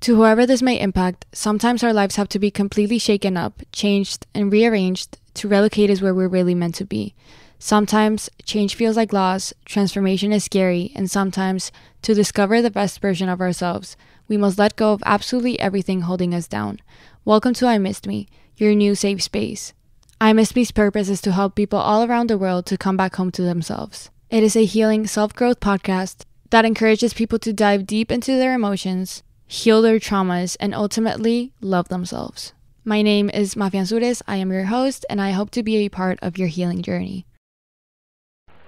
To whoever this may impact, sometimes our lives have to be completely shaken up, changed, and rearranged to relocate us where we're really meant to be. Sometimes change feels like loss, transformation is scary, and sometimes, to discover the best version of ourselves, we must let go of absolutely everything holding us down. Welcome to I Missed Me, your new safe space. I Missed Me's purpose is to help people all around the world to come back home to themselves. It is a healing self-growth podcast that encourages people to dive deep into their emotions, heal their traumas, and ultimately love themselves. My name is Mafia Ansures. I am your host, and I hope to be a part of your healing journey.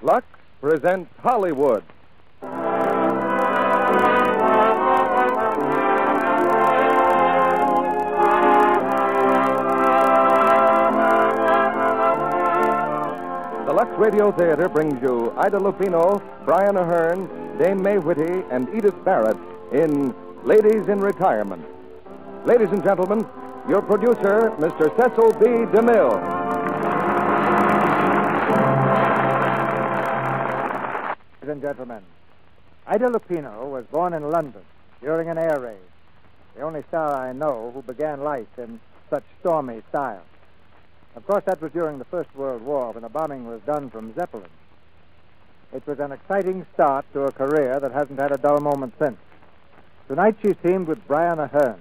Lux presents Hollywood. The Lux Radio Theater brings you Ida Lupino, Brian Ahern, Dame Mae Whitty, and Edith Barrett in Ladies in Retirement. Ladies and gentlemen, your producer, Mr. Cecil B. DeMille. Ladies and gentlemen, Ida Lupino was born in London during an air raid, the only star I know who began life in such stormy style. Of course, that was during the First World War when the bombing was done from Zeppelin. It was an exciting start to a career that hasn't had a dull moment since. Tonight she's teamed with Brian Ahern,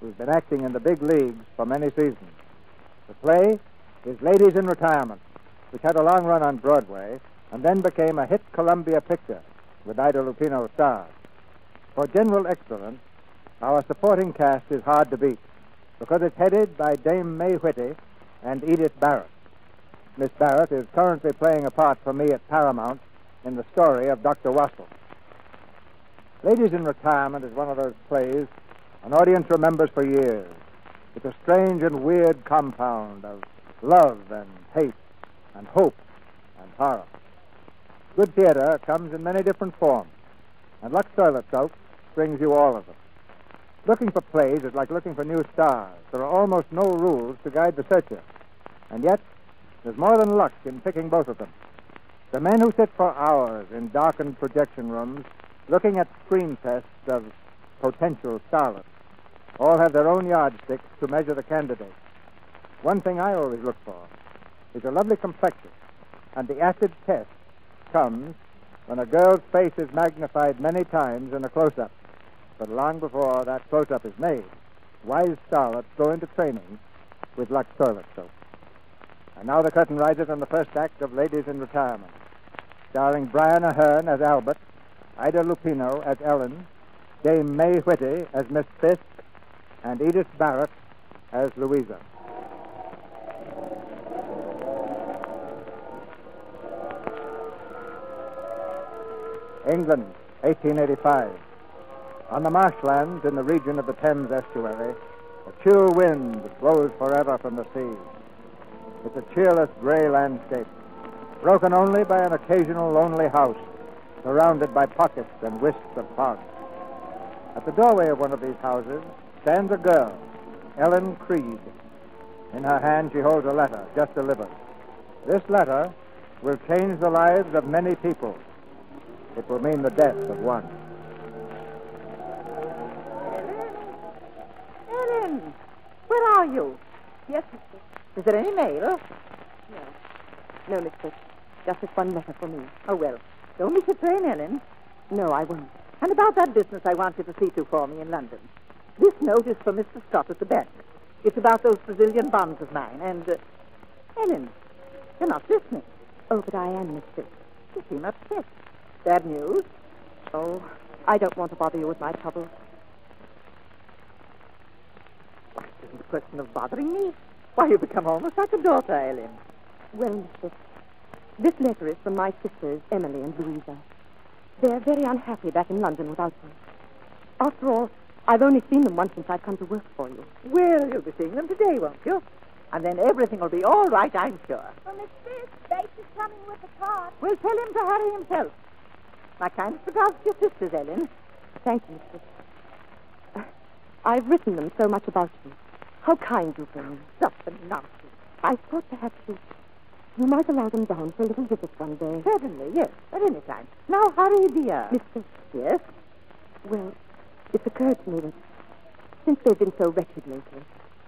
who's been acting in the big leagues for many seasons. The play is Ladies in Retirement, which had a long run on Broadway and then became a hit Columbia picture with Ida Lupino stars. For general excellence, our supporting cast is hard to beat because it's headed by Dame Mae Whitty and Edith Barrett. Miss Barrett is currently playing a part for me at Paramount in the story of Dr. Wassel. Ladies in Retirement is one of those plays an audience remembers for years. It's a strange and weird compound of love and hate and hope and horror. Good theater comes in many different forms, and Lux Toilet Soap brings you all of them. Looking for plays is like looking for new stars. There are almost no rules to guide the searcher. And yet, there's more than luck in picking both of them. The men who sit for hours in darkened projection rooms looking at screen tests of potential starlets all have their own yardsticks to measure the candidate. One thing I always look for is a lovely complexion, and the acid test comes when a girl's face is magnified many times in a close-up. But long before that close-up is made, wise starlets go into training with Lux Toilet Soap. And now the curtain rises on the first act of Ladies in Retirement, starring Brian Ahern as Albert, Ida Lupino as Ellen, Dame Mae Whitty as Miss Fisk, and Edith Barrett as Louisa. England, 1885. On the marshlands in the region of the Thames estuary, a chill wind blows forever from the sea. It's a cheerless gray landscape, broken only by an occasional lonely house, surrounded by pockets and wisps of fog. At the doorway of one of these houses stands a girl, Ellen Creed. In her hand she holds a letter just delivered. This letter will change the lives of many people. It will mean the death of one. Ellen, where are you? Yes, mister. Is there any mail? No, mister. Just this one letter for me. Oh, well. Don't miss your train, Ellen. No, I won't. And about that business I want you to see to for me in London. This note is for Mr. Scott at the bank. It's about those Brazilian bonds of mine, and... Ellen, you're not listening. Oh, but I am, mister. You seem upset. Bad news? Oh, I don't want to bother you with my troubles. Why, it isn't a question of bothering me. Why, you become almost like a daughter, Ellen. Well, mister, this letter is from my sisters, Emily and Louisa. They're very unhappy back in London without me. After all, I've only seen them once since I've come to work for you. Well, you'll be seeing them today, won't you? And then everything will be all right, I'm sure. Well, Miss Fisk, Bates is coming with the cart. We'll tell him to hurry himself. My kindest regards to your sisters, Ellen. Thank you, mister. I've written them so much about you. How kind you've been. Stop the nonsense. I thought perhaps you might allow them down for a little visit one day. Certainly, yes. At any time. Now, hurry, dear. Mister. Yes? Well, it's occurred to me that since they've been so wretched lately,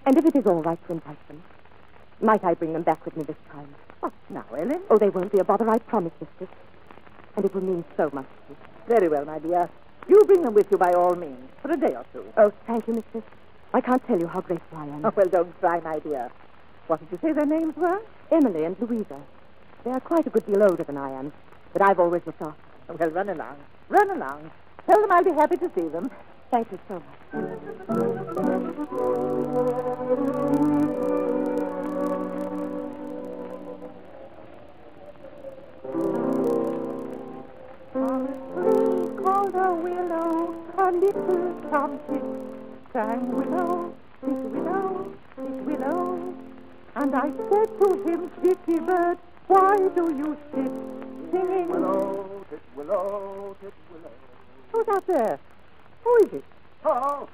and if it is all right to entice them, might I bring them back with me this time? What now, Ellen? Oh, they won't be a bother, I promise, mistress. And it will mean so much to you. Very well, my dear. You bring them with you by all means, for a day or two. Oh, thank you, mistress. I can't tell you how grateful I am. Oh, well, don't try, my dear. What did you say their names were? Emily and Louisa. They are quite a good deal older than I am, but I've always looked after them. Oh, well, run along. Run along. Tell them I'll be happy to see them. Thank you so much. Called a willow, a little trumpet, sang willow, this willow. And I said to him, Dicky bird, why do you sit singing? Willow, tit willow, tit willow. Who's out there? Who is it? Oh,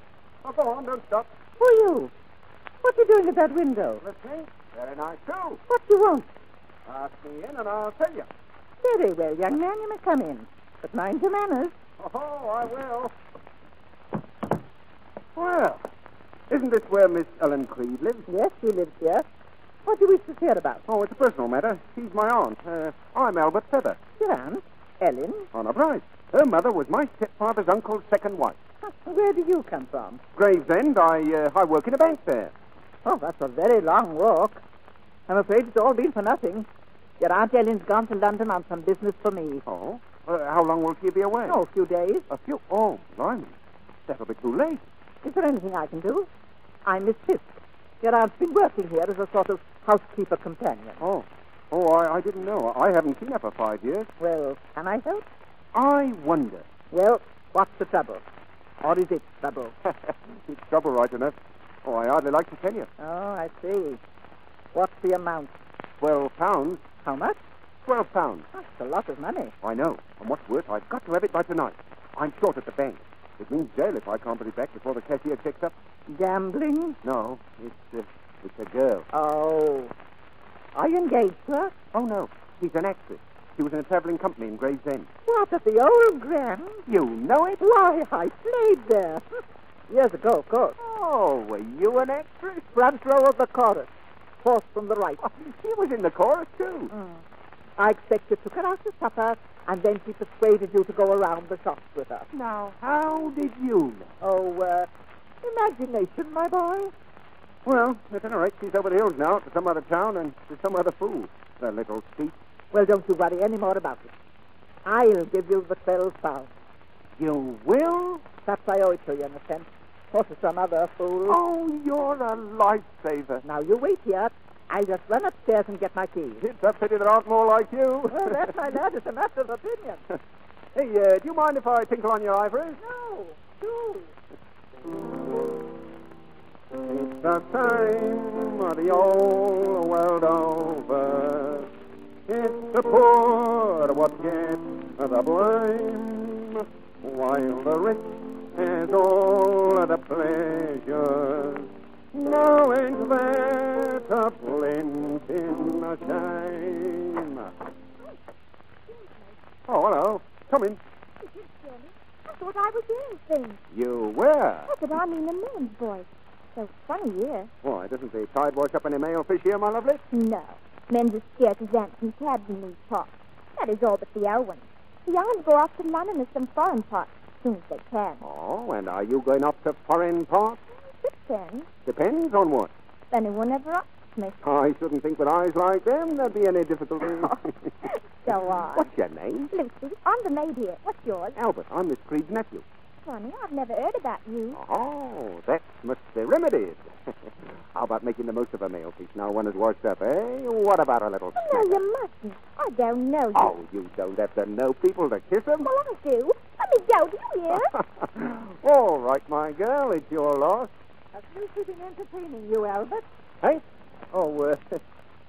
go on, don't stop. Who are you? What are you doing at that window? Listening? Very nice, too. What do you want? Ask me in and I'll tell you. Very well, young man, you may come in. But mind your manners. Oh, I will. Well, isn't this where Miss Ellen Creed lives? Yes, she lives here. What do you wish to hear about? Oh, it's a personal matter. She's my aunt. I'm Albert Feather. Your aunt? Ellen? Honor Bright. Her mother was my stepfather's uncle's second wife. Where do you come from? Gravesend. I work in a bank there. Oh, that's a very long walk. I'm afraid it's all been for nothing. Your Aunt Ellen's gone to London on some business for me. Oh? How long will she be away? Oh, a few days. A few? Oh, blimey. That'll be too late. Is there anything I can do? I'm Miss Fisk. Your aunt's been working here as a sort of housekeeper companion. Oh, I didn't know. I haven't seen her for 5 years. Well, can I help? I wonder. Well, what's the trouble? Or is it trouble? It's trouble, right enough. Oh, I hardly like to tell you. Oh, I see. What's the amount? £12. How much? £12. That's a lot of money. I know. And what's worse, I've got to have it by tonight. I'm short at the bank. It means jail if I can't put it back before the cashier checks up. Gambling? No, it's a girl. Oh. Are you engaged to her? Oh, no. She's an actress. She was in a traveling company in Gravesend. What, at the old Grand? You know it? Why, I played there. Years ago, of course. Oh, were you an actress? Front row of the chorus. Fourth from the right. Oh, she was in the chorus, too. I expect you took her out to supper, and then she persuaded you to go around the shops with her. Now, how did you know? Oh, imagination, my boy. Well, at any rate, she's over the hills now to some other town and to some other fool. The little thief. Well, don't you worry any more about it. I'll give you the £12. You will? Perhaps I owe it to you in a sense. Or to some other fool. Oh, you're a lifesaver. Now, you wait here. I'll just run upstairs and get my keys. It's a pity there aren't more like you. Well, that, my lad, is a matter of opinion. Hey, do you mind if I tinkle on your ivories? No, do. It's the same of the old world over. It's the poor what get the blame, while the rich has all the pleasures. Now ain't that a plenty a shame? Oh, hello. Come in. I thought I was hearing things. You were? Oh, but I mean a man's voice. So funny here. Why, doesn't the tide wash up any male fish here, my lovely? No. Men's as scarce as ants and crabs in these parts. That is all but the young ones. The young ones go off to London or some foreign parts as soon as they can. Oh, and are you going off to foreign parts? Depends. Depends on what? Anyone ever asks me. I shouldn't think with eyes like them there'd be any difficulty. Go on. What's your name? Lucy. I'm the maid here. What's yours? Albert. I'm Miss Creed's nephew. Funny, I've never heard about you. Oh, that must be remedied. How about making the most of a male piece now one is washed up, eh? What about a little No, you mustn't. I don't know you. Oh, you don't have to know people to kiss them. Well, I do. Let me go. Do you hear? All right, my girl. It's your loss. Has Lucy been entertaining you, Albert? Hey? Oh,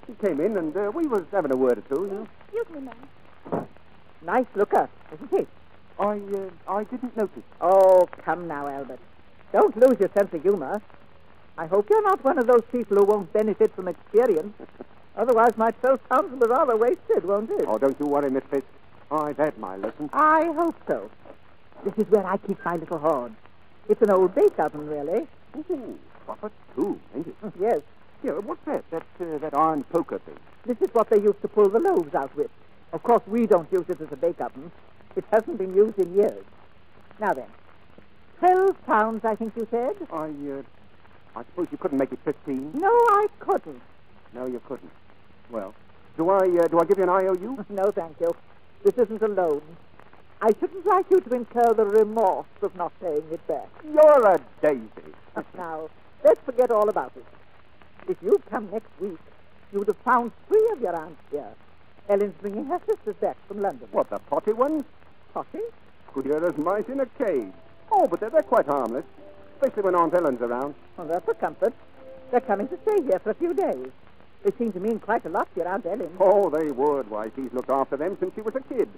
she came in and we was having a word or two, you know. Excuse me, ma'am. Nice looker, isn't he? I didn't notice. Oh, come now, Albert. Don't lose your sense of humor. I hope you're not one of those people who won't benefit from experience. Otherwise, my 12 pounds will be rather wasted, won't it? Oh, don't you worry, Miss Fisk. I've had my lesson. I hope so. This is where I keep my little horn. It's an old bake oven, really. Ooh, proper too, ain't it? Yes. Yeah, what's that? That iron poker thing. This is what they used to pull the loaves out with. Of course, we don't use it as a bake oven. It hasn't been used in years. Now then, 12 pounds, I think you said? I suppose you couldn't make it 15? No, I couldn't. No, you couldn't. Well, do I give you an IOU? No, thank you. This isn't a loan. I shouldn't like you to incur the remorse of not paying it back. You're a daisy. Now, let's forget all about it. If you'd come next week, you'd have found 3 of your aunts here. Ellen's bringing her sisters back from London. What, the potty ones? Potty? Clear as mice in a cage. Oh, but they're quite harmless, especially when Aunt Ellen's around. Well, that's a comfort. They're coming to stay here for a few days. They seem to mean quite a lot to your Aunt Ellen. Oh, they would. Why, she's looked after them since she was a kid.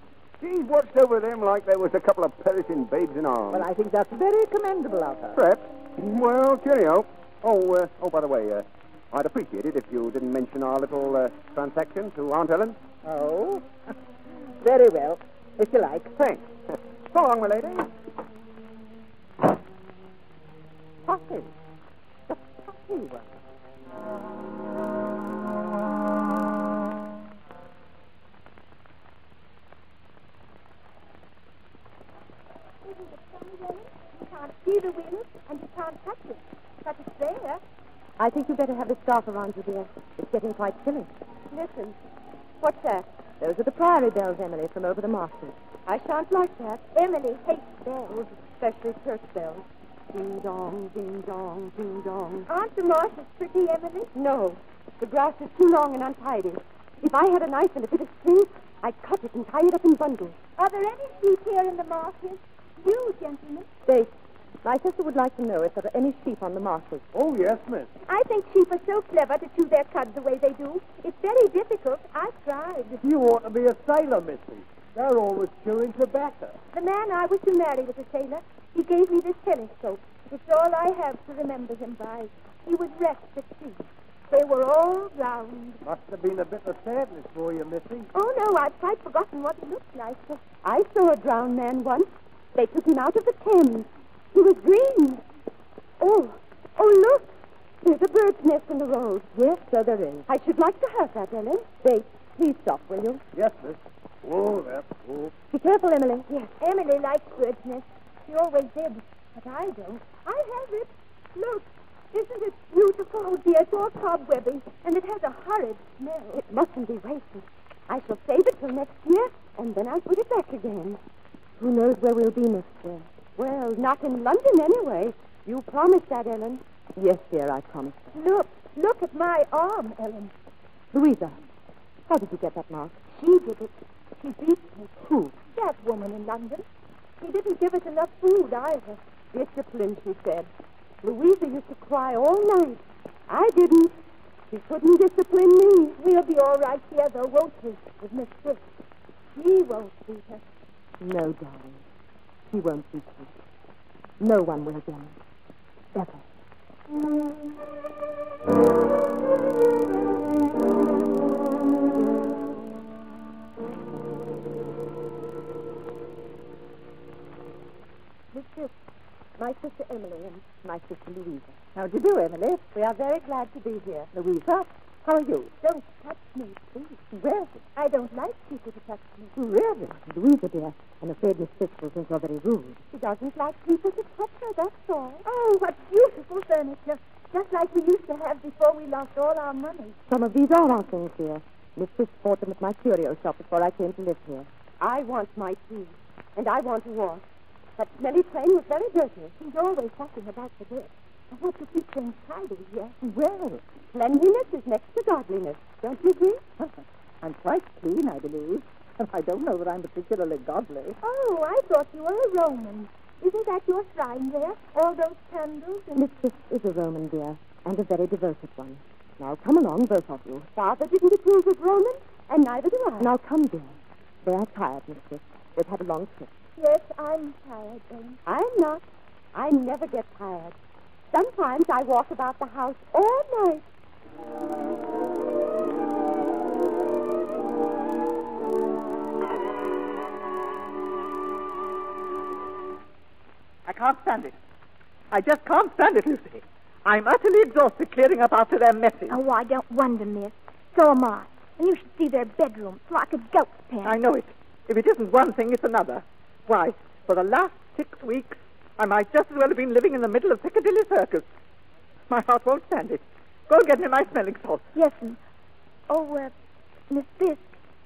She's watched over them like there was a couple of perishing babes in arms. Well, I think that's very commendable of her. Perhaps. Well, cheerio. Oh, by the way, I'd appreciate it if you didn't mention our little transaction to Aunt Ellen. Oh? Very well, if you like. Thanks. So long, my lady. Potty. The potty one. You can't see the wind, and you can't touch it. But it's there. I think you better have the scarf around you, dear. It's getting quite chilly. Listen. What's that? Those are the prairie bells, Emily, from over the marshes. I shan't like that. Emily hates bells. Especially church bells. Ding-dong, ding-dong, ding-dong. Aren't the marshes pretty, Emily? No. The grass is too long and untidy. If I had a knife and a bit of string, I'd cut it and tie it up in bundles. Are there any sheep here in the marshes? You, gentlemen. They... My sister would like to know if there are any sheep on the marshes. Oh, yes, miss. I think sheep are so clever to chew their cuds the way they do. It's very difficult. I've tried. You ought to be a sailor, missy. They're always chewing tobacco. The man I was to marry was a sailor. He gave me this telescope. It's all I have to remember him by. He was wrecked at sea. They were all drowned. Must have been a bit of sadness for you, missy. Oh, no, I've quite forgotten what he looked like. I saw a drowned man once. They took him out of the Thames. He was green. Oh, look. There's a bird's nest in the road. Yes, so there is. I should like to have that, Ellen. Wait, please stop, will you? Yes, miss. Oh, that's cool. Be careful, Emily. Yes, Emily likes bird's nests. She always did. But I don't. I have it. Look. Isn't it beautiful? Oh, dear, it's all cobwebby. And it has a horrid smell. It mustn't be wasted. I shall save it till next year, and then I'll put it back again. Who knows where we'll be next year? Well, not in London anyway. You promised that, Ellen. Yes, dear, I promised that. Look at my arm, Ellen. Louisa, how did you get that mark? She did it. She beat me. Who? That woman in London. She didn't give us enough food either. Discipline, she said. Louisa used to cry all night. I didn't. She couldn't discipline me. We'll be all right here, though, won't we, with Miss Swift? She won't beat us. No, darling. She won't beat you. No one will again. Ever. Miss Swift, my sister Emily and my sister Louisa. How do you do, Emily? We are very glad to be here. Louisa, how are you? Don't touch me, please. Well, I don't like people to touch me. really? Louisa, dear, I'm afraid Miss Fitz will think you're very rude. She doesn't like people to touch her, that's all. Oh, what beautiful furniture. Just like we used to have before we lost all our money. Some of these are our things, dear. Miss Fitz bought them at my curio shop before I came to live here. I want my tea, and I want to wash. That smelly train was very dirty. She's always talking about the dirt. I hope to keep things tidy here. Well, cleanliness is next to godliness. Don't you agree? I'm quite clean, I believe. I don't know that I'm particularly godly. Oh, I thought you were a Roman. Isn't that your shrine there? All those candles and... Miss Fitz is a Roman, dear, and a very devoted one. Now, come along, both of you. Father didn't approve of Roman, and neither do I. Now, come, dear. They are tired, Miss Fitz. They've had a long trip. Yes, I'm tired, then. I'm not. I never get tired. Sometimes I walk about the house all night. I can't stand it. I just can't stand it, Lucy. I'm utterly exhausted clearing up after their messes. Oh, I don't wonder, miss. So am I. And you should see their bedroom. It's like a goat's pen. I know it. If it isn't one thing, it's another. Why, for the last 6 weeks, I might just as well have been living in the middle of Piccadilly Circus. My heart won't stand it. Go and get me my smelling salts. Yes, ma'am. Oh, Miss Fisk.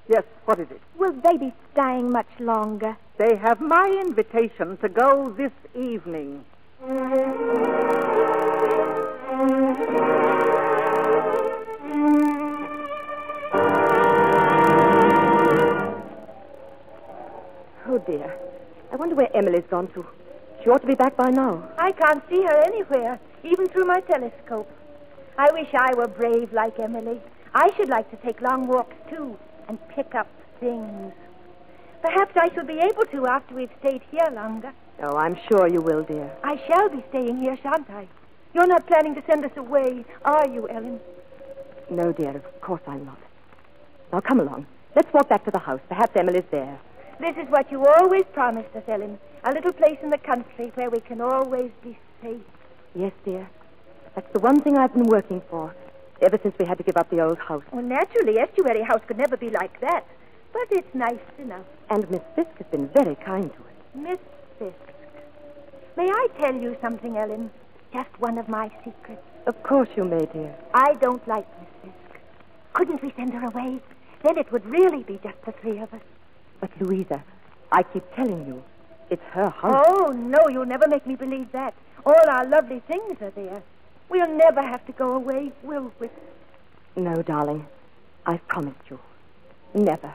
Yes, what is it? Will they be staying much longer? They have my invitation to go this evening. Oh, dear. I wonder where Emily's gone to. She ought to be back by now. I can't see her anywhere, even through my telescope. I wish I were brave like Emily. I should like to take long walks, too, and pick up things. Perhaps I shall be able to after we've stayed here longer. Oh, I'm sure you will, dear. I shall be staying here, shan't I? You're not planning to send us away, are you, Ellen? No, dear, of course I'm not. Now, come along. Let's walk back to the house. Perhaps Emily's there. This is what you always promised us, Ellen. A little place in the country where we can always be safe. Yes, dear. That's the one thing I've been working for, ever since we had to give up the old house. Well, naturally, Estuary House could never be like that. But it's nice enough. And Miss Fisk has been very kind to us. Miss Fisk. May I tell you something, Ellen? Just one of my secrets. Of course you may, dear. I don't like Miss Fisk. Couldn't we send her away? Then it would really be just the three of us. But, Louisa, I keep telling you, it's her house. Oh, no, you'll never make me believe that. All our lovely things are there. We'll never have to go away, will we? No, darling. I've promised you. Never.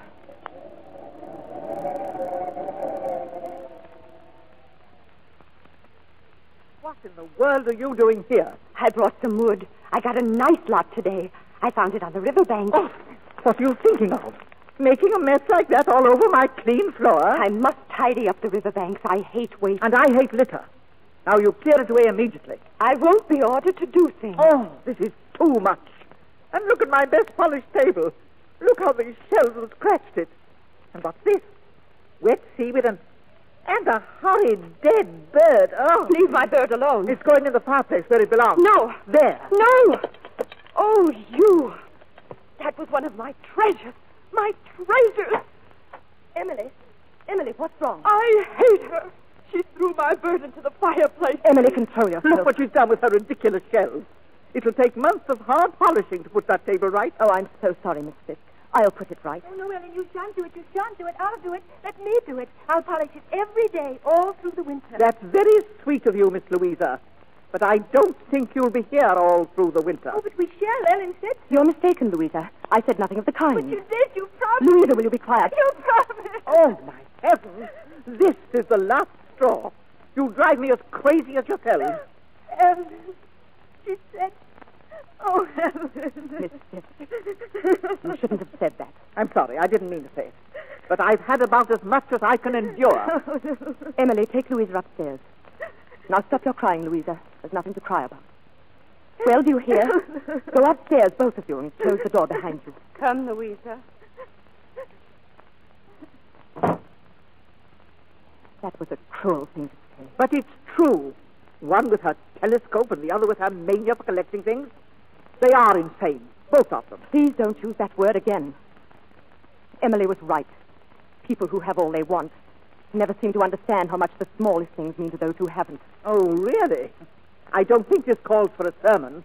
What in the world are you doing here? I brought some wood. I got a nice lot today. I found it on the riverbank. Oh, what are you thinking of? Making a mess like that all over my clean floor? I must tidy up the riverbanks. I hate waste. And I hate litter. Now you clear it away immediately. I won't be ordered to do things. Oh, this is too much. And look at my best polished table. Look how these shells have scratched it. And what's this? Wet seaweed and a horrid dead bird. Oh. Leave my bird alone. It's going in the fireplace where it belongs. No. There. No. Oh, you. That was one of my treasures. My treasures. Emily, what's wrong? I hate her. She threw my bird into the fireplace. Emily, control yourself. Look what she's done with her ridiculous shells. It'll take months of hard polishing to put that table right. Oh, I'm so sorry, Miss Fisk. I'll put it right. Oh, no, Ellen, you shan't do it. You shan't do it. I'll do it. Let me do it. I'll polish it every day, all through the winter. That's very sweet of you, Miss Louisa. But I don't think you'll be here all through the winter. Oh, but we shall. Ellen said so. You're mistaken, Louisa. I said nothing of the kind. But you did. You promised. Louisa, will you be quiet? You promised. Oh, my heavens. This is the last straw. You drive me as crazy as yourself. Ellen, she said... Oh, Ellen. Miss Fisk, you shouldn't have said that. I'm sorry. I didn't mean to say it. But I've had about as much as I can endure. Oh, no. Emily, take Louisa upstairs. Now stop your crying, Louisa. There's nothing to cry about. Well, do you hear? Go upstairs, both of you, and close the door behind you. Come, Louisa. That was a cruel thing to say. But it's true. One with her telescope and the other with her mania for collecting things. They are insane, both of them. Please don't use that word again. Emily was right. People who have all they want never seem to understand how much the smallest things mean to those who haven't. Oh, really? I don't think this calls for a sermon.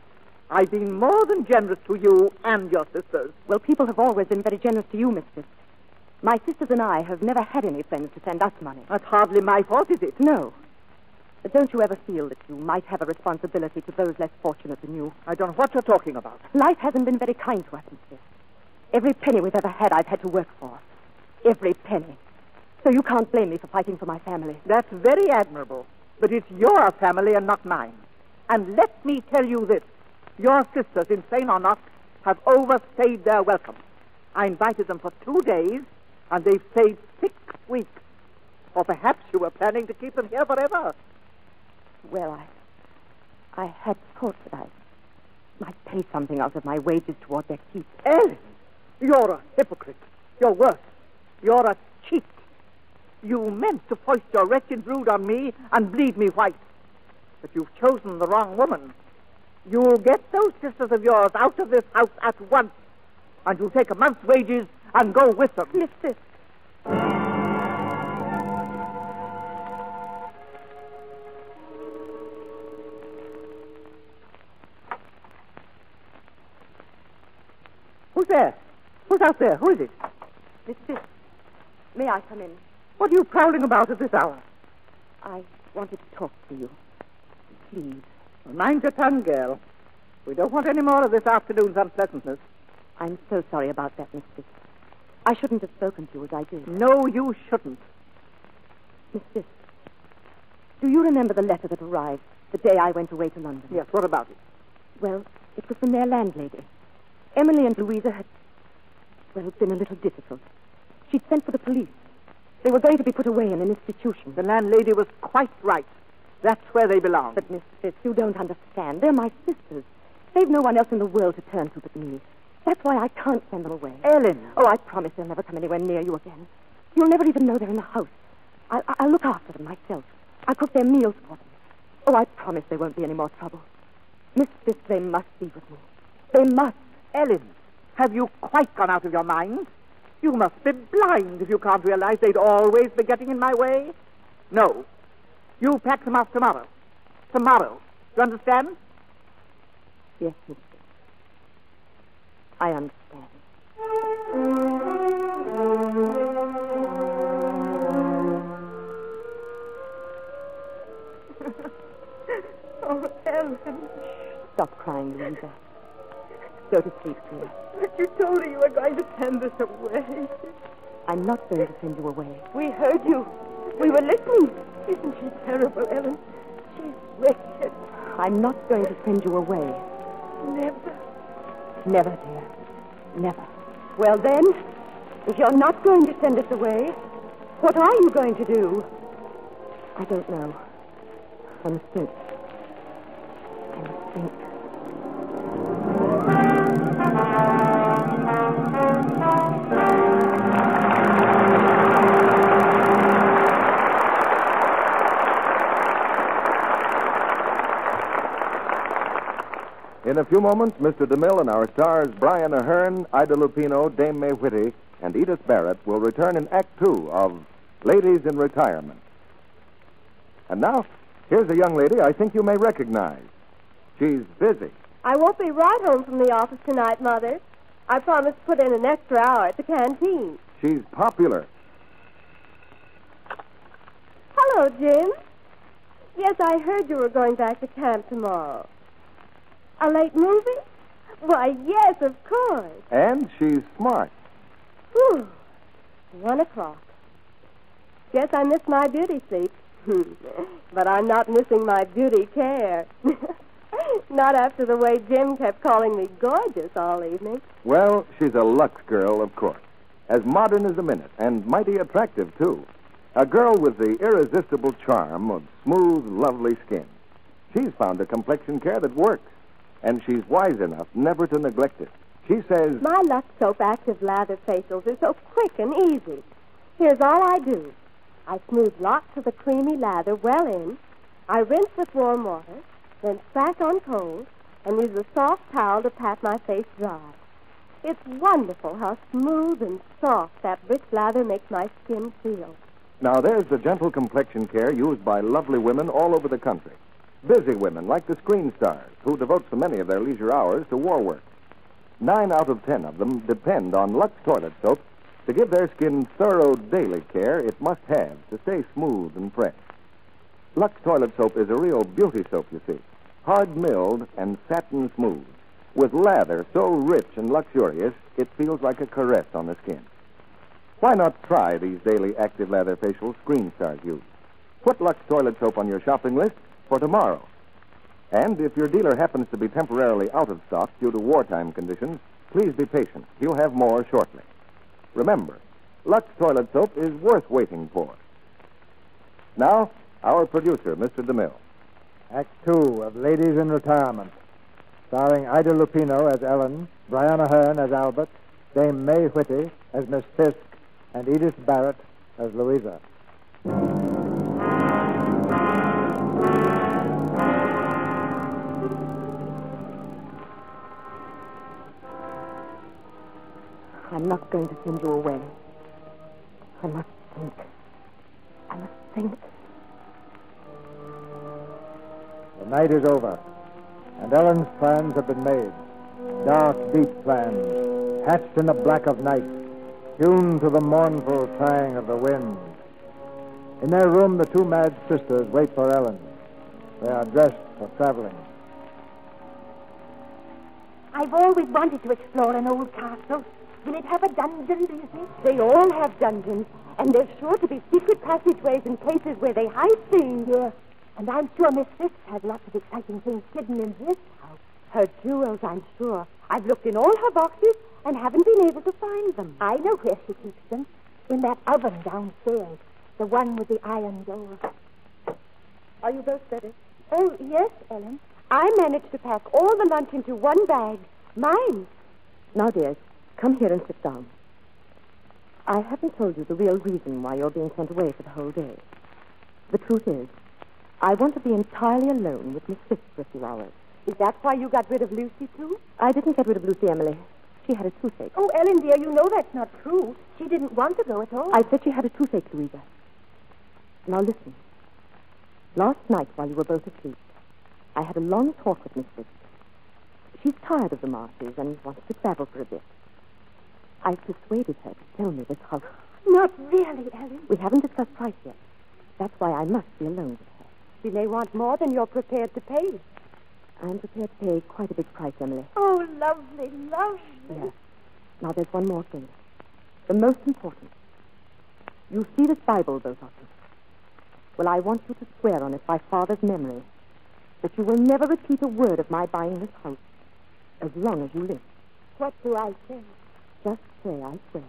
I've been more than generous to you and your sisters. Well, people have always been very generous to you, Miss Fisk. My sisters and I have never had any friends to send us money. That's hardly my fault, is it? No. But don't you ever feel that you might have a responsibility to those less fortunate than you? I don't know what you're talking about. Life hasn't been very kind to us, Miss Fisk. Every penny we've ever had, I've had to work for. Every penny. So you can't blame me for fighting for my family. That's very admirable. But it's your family and not mine. And let me tell you this. Your sisters, insane or not, have overstayed their welcome. I invited them for 2 days, and they've stayed 6 weeks. Or perhaps you were planning to keep them here forever. Well, I had thought that I might pay something out of my wages toward their keep. Ellen, you're a hypocrite. You're worse. You're a cheat. You meant to foist your wretched brood on me and bleed me white. But you've chosen the wrong woman. You'll get those sisters of yours out of this house at once, and you'll take a month's wages and go with them. Miss Fisk. Who's there? Who's out there? Who is it? Miss Fisk, may I come in? What are you prowling about at this hour? I wanted to talk to you. Please. Mind your tongue, girl. We don't want any more of this afternoon's unpleasantness. I'm so sorry about that, Miss Fisk. I shouldn't have spoken to you as I did. No, you shouldn't. Miss Fisk, do you remember the letter that arrived the day I went away to London? Yes, what about it? Well, it was from their landlady. Emily and Louisa had, been a little difficult. She'd sent for the police. They were going to be put away in an institution. The landlady was quite right. That's where they belong. But, Miss Fisk, you don't understand. They're my sisters. They've no one else in the world to turn to but me. That's why I can't send them away. Ellen! Oh, I promise they'll never come anywhere near you again. You'll never even know they're in the house. I'll look after them myself. I'll cook their meals for them. Oh, I promise there won't be any more trouble. Miss Fisk, they must be with me. They must. Ellen, have you quite gone out of your mind? You must be blind if you can't realize they'd always be getting in my way. No. You pack them off tomorrow. Tomorrow. You understand? Yes, Miss Fisk. I understand. Oh, Ellen. Stop crying, Louisa. Go to sleep, dear. But you told her you were going to send us away. I'm not going to send you away. We heard you. We were listening. Isn't she terrible, Ellen? She's wicked. I'm not going to send you away. Never. Never, dear. Never. Well, then, if you're not going to send us away, what are you going to do? I don't know. I must think. I must think. In a few moments, Mr. DeMille and our stars Brian Ahern, Ida Lupino, Dame May Whitty, and Edith Barrett will return in Act Two of Ladies in Retirement. And now, here's a young lady I think you may recognize. She's busy. I won't be right home from the office tonight, Mother. I promised to put in an extra hour at the canteen. She's popular. Hello, Jim. Yes, I heard you were going back to camp tomorrow. A late movie? Why, yes, of course. And she's smart. Whew. 1 o'clock. Guess I missed my beauty sleep. But I'm not missing my beauty care. Not after the way Jim kept calling me gorgeous all evening. Well, she's a Lux girl, of course. As modern as a minute, and mighty attractive, too. A girl with the irresistible charm of smooth, lovely skin. She's found a complexion care that works. And she's wise enough never to neglect it. She says, my Lux Soap Active Lather facials are so quick and easy. Here's all I do. I smooth lots of the creamy lather well in. I rinse with warm water, then splash on cold, and use a soft towel to pat my face dry. It's wonderful how smooth and soft that rich lather makes my skin feel. now there's the gentle complexion care used by lovely women all over the country. Busy women like the screen stars, who devote so many of their leisure hours to war work. 9 out of 10 of them depend on Lux toilet soap to give their skin thorough daily care it must have to stay smooth and fresh. Lux toilet soap is a real beauty soap, you see. Hard-milled and satin smooth, with lather so rich and luxurious it feels like a caress on the skin. Why not try these daily active lather facials screen stars use? Put Lux toilet soap on your shopping list for tomorrow. And if your dealer happens to be temporarily out of stock due to wartime conditions, please be patient. He'll have more shortly. Remember, Lux toilet soap is worth waiting for. Now, our producer, Mr. DeMille. Act 2 of Ladies in Retirement, starring Ida Lupino as Ellen, Brian Ahern as Albert, Dame May Whitty as Miss Fisk, and Edith Barrett as Louisa. I'm not going to send you away. I must think. The night is over, and Ellen's plans have been made. Dark, deep plans, hatched in the black of night, tuned to the mournful sighing of the wind. In their room, the two mad sisters wait for Ellen. They are dressed for traveling. I've always wanted to explore an old castle. Will it have a dungeon, do you think? They all have dungeons, and there's sure to be secret passageways and places where they hide things. Yes, and I'm sure Miss Fisk has lots of exciting things hidden in this house. Her jewels, I'm sure. I've looked in all her boxes and haven't been able to find them. I know where she keeps them. In that oven downstairs. The one with the iron door. Are you both ready? Oh, yes, Ellen. I managed to pack all the lunch into one bag. Mine. Now, dears, come here and sit down. I haven't told you the real reason why you're being sent away for the whole day. The truth is, I want to be entirely alone with Miss Fisk for a few hours. Is that why you got rid of Lucy, too? I didn't get rid of Lucy, Emily. She had a toothache. Oh, Ellen, dear, you know that's not true. She didn't want to go at all. I said she had a toothache, Louisa. Now, listen. Last night, while you were both asleep, I had a long talk with Miss Fisk. She's tired of the marshes and wants to travel for a bit. I persuaded her to sell me this house. Not really, Ellen. We haven't discussed price yet. That's why I must be alone with her. She may want more than you're prepared to pay. I'm prepared to pay quite a big price, Emily. Oh, lovely, lovely. Yes. Now, there's one more thing. The most important. You see this Bible, both of you. Well, I want you to swear on it by Father's memory that you will never repeat a word of my buying this house as long as you live. What do I say? Just say, I swear.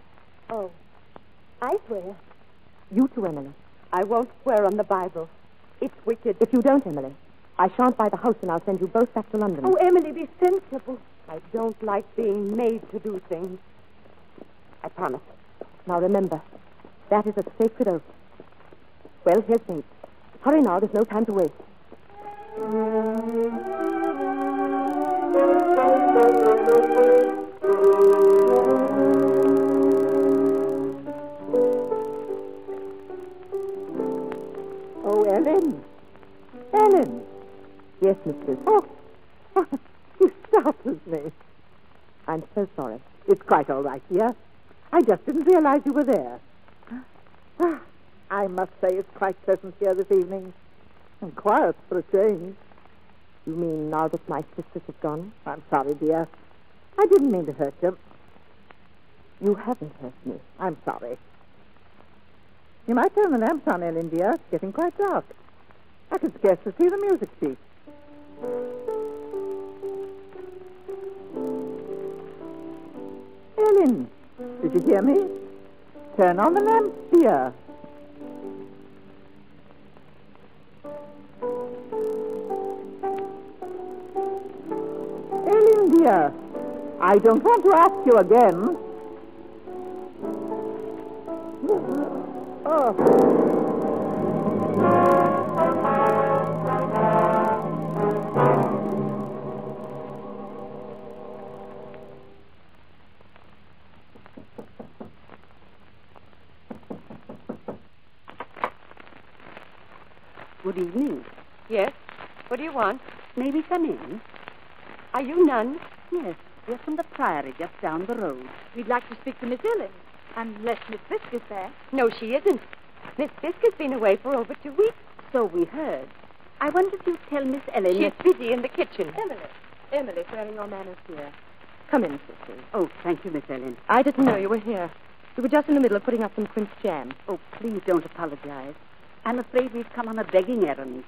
Oh, I swear. You too, Emily. I won't swear on the Bible. It's wicked. If you don't, Emily, I shan't buy the house and I'll send you both back to London. Oh, Emily, be sensible. I don't like being made to do things. I promise. Now remember, that is a sacred oath. Well, here's Nate. Hurry now, there's no time to waste. Oh, Ellen. Ellen. Yes, mistress. Oh, you startled me. I'm so sorry. It's quite all right, dear. I just didn't realize you were there. I must say it's quite pleasant here this evening. And quiet for a change. You mean now that my sisters have gone? I'm sorry, dear. I didn't mean to hurt you. You haven't hurt me. I'm sorry. You might turn the lamps on, Ellen, dear. It's getting quite dark. I can scarcely see the music sheet. Ellen, did you hear me? Turn on the lamp, dear. Ellen, dear, I don't want to ask you again. Oh. Good evening. Yes? What do you want? May we come in? Are you nuns? Yes, we're from the Priory just down the road. We'd like to speak to Miss Ellen. Unless Miss Fisk is there. No, she isn't. Miss Fisk has been away for over 2 weeks. So we heard. I wonder if you tell Miss Ellen... She's busy in the kitchen. Emily, wearing your manners here. Come in, sisters. Oh, thank you, Miss Ellen. I didn't know you were here. We were just in the middle of putting up some quince jam. Oh, please don't apologize. I'm afraid we've come on a begging errand.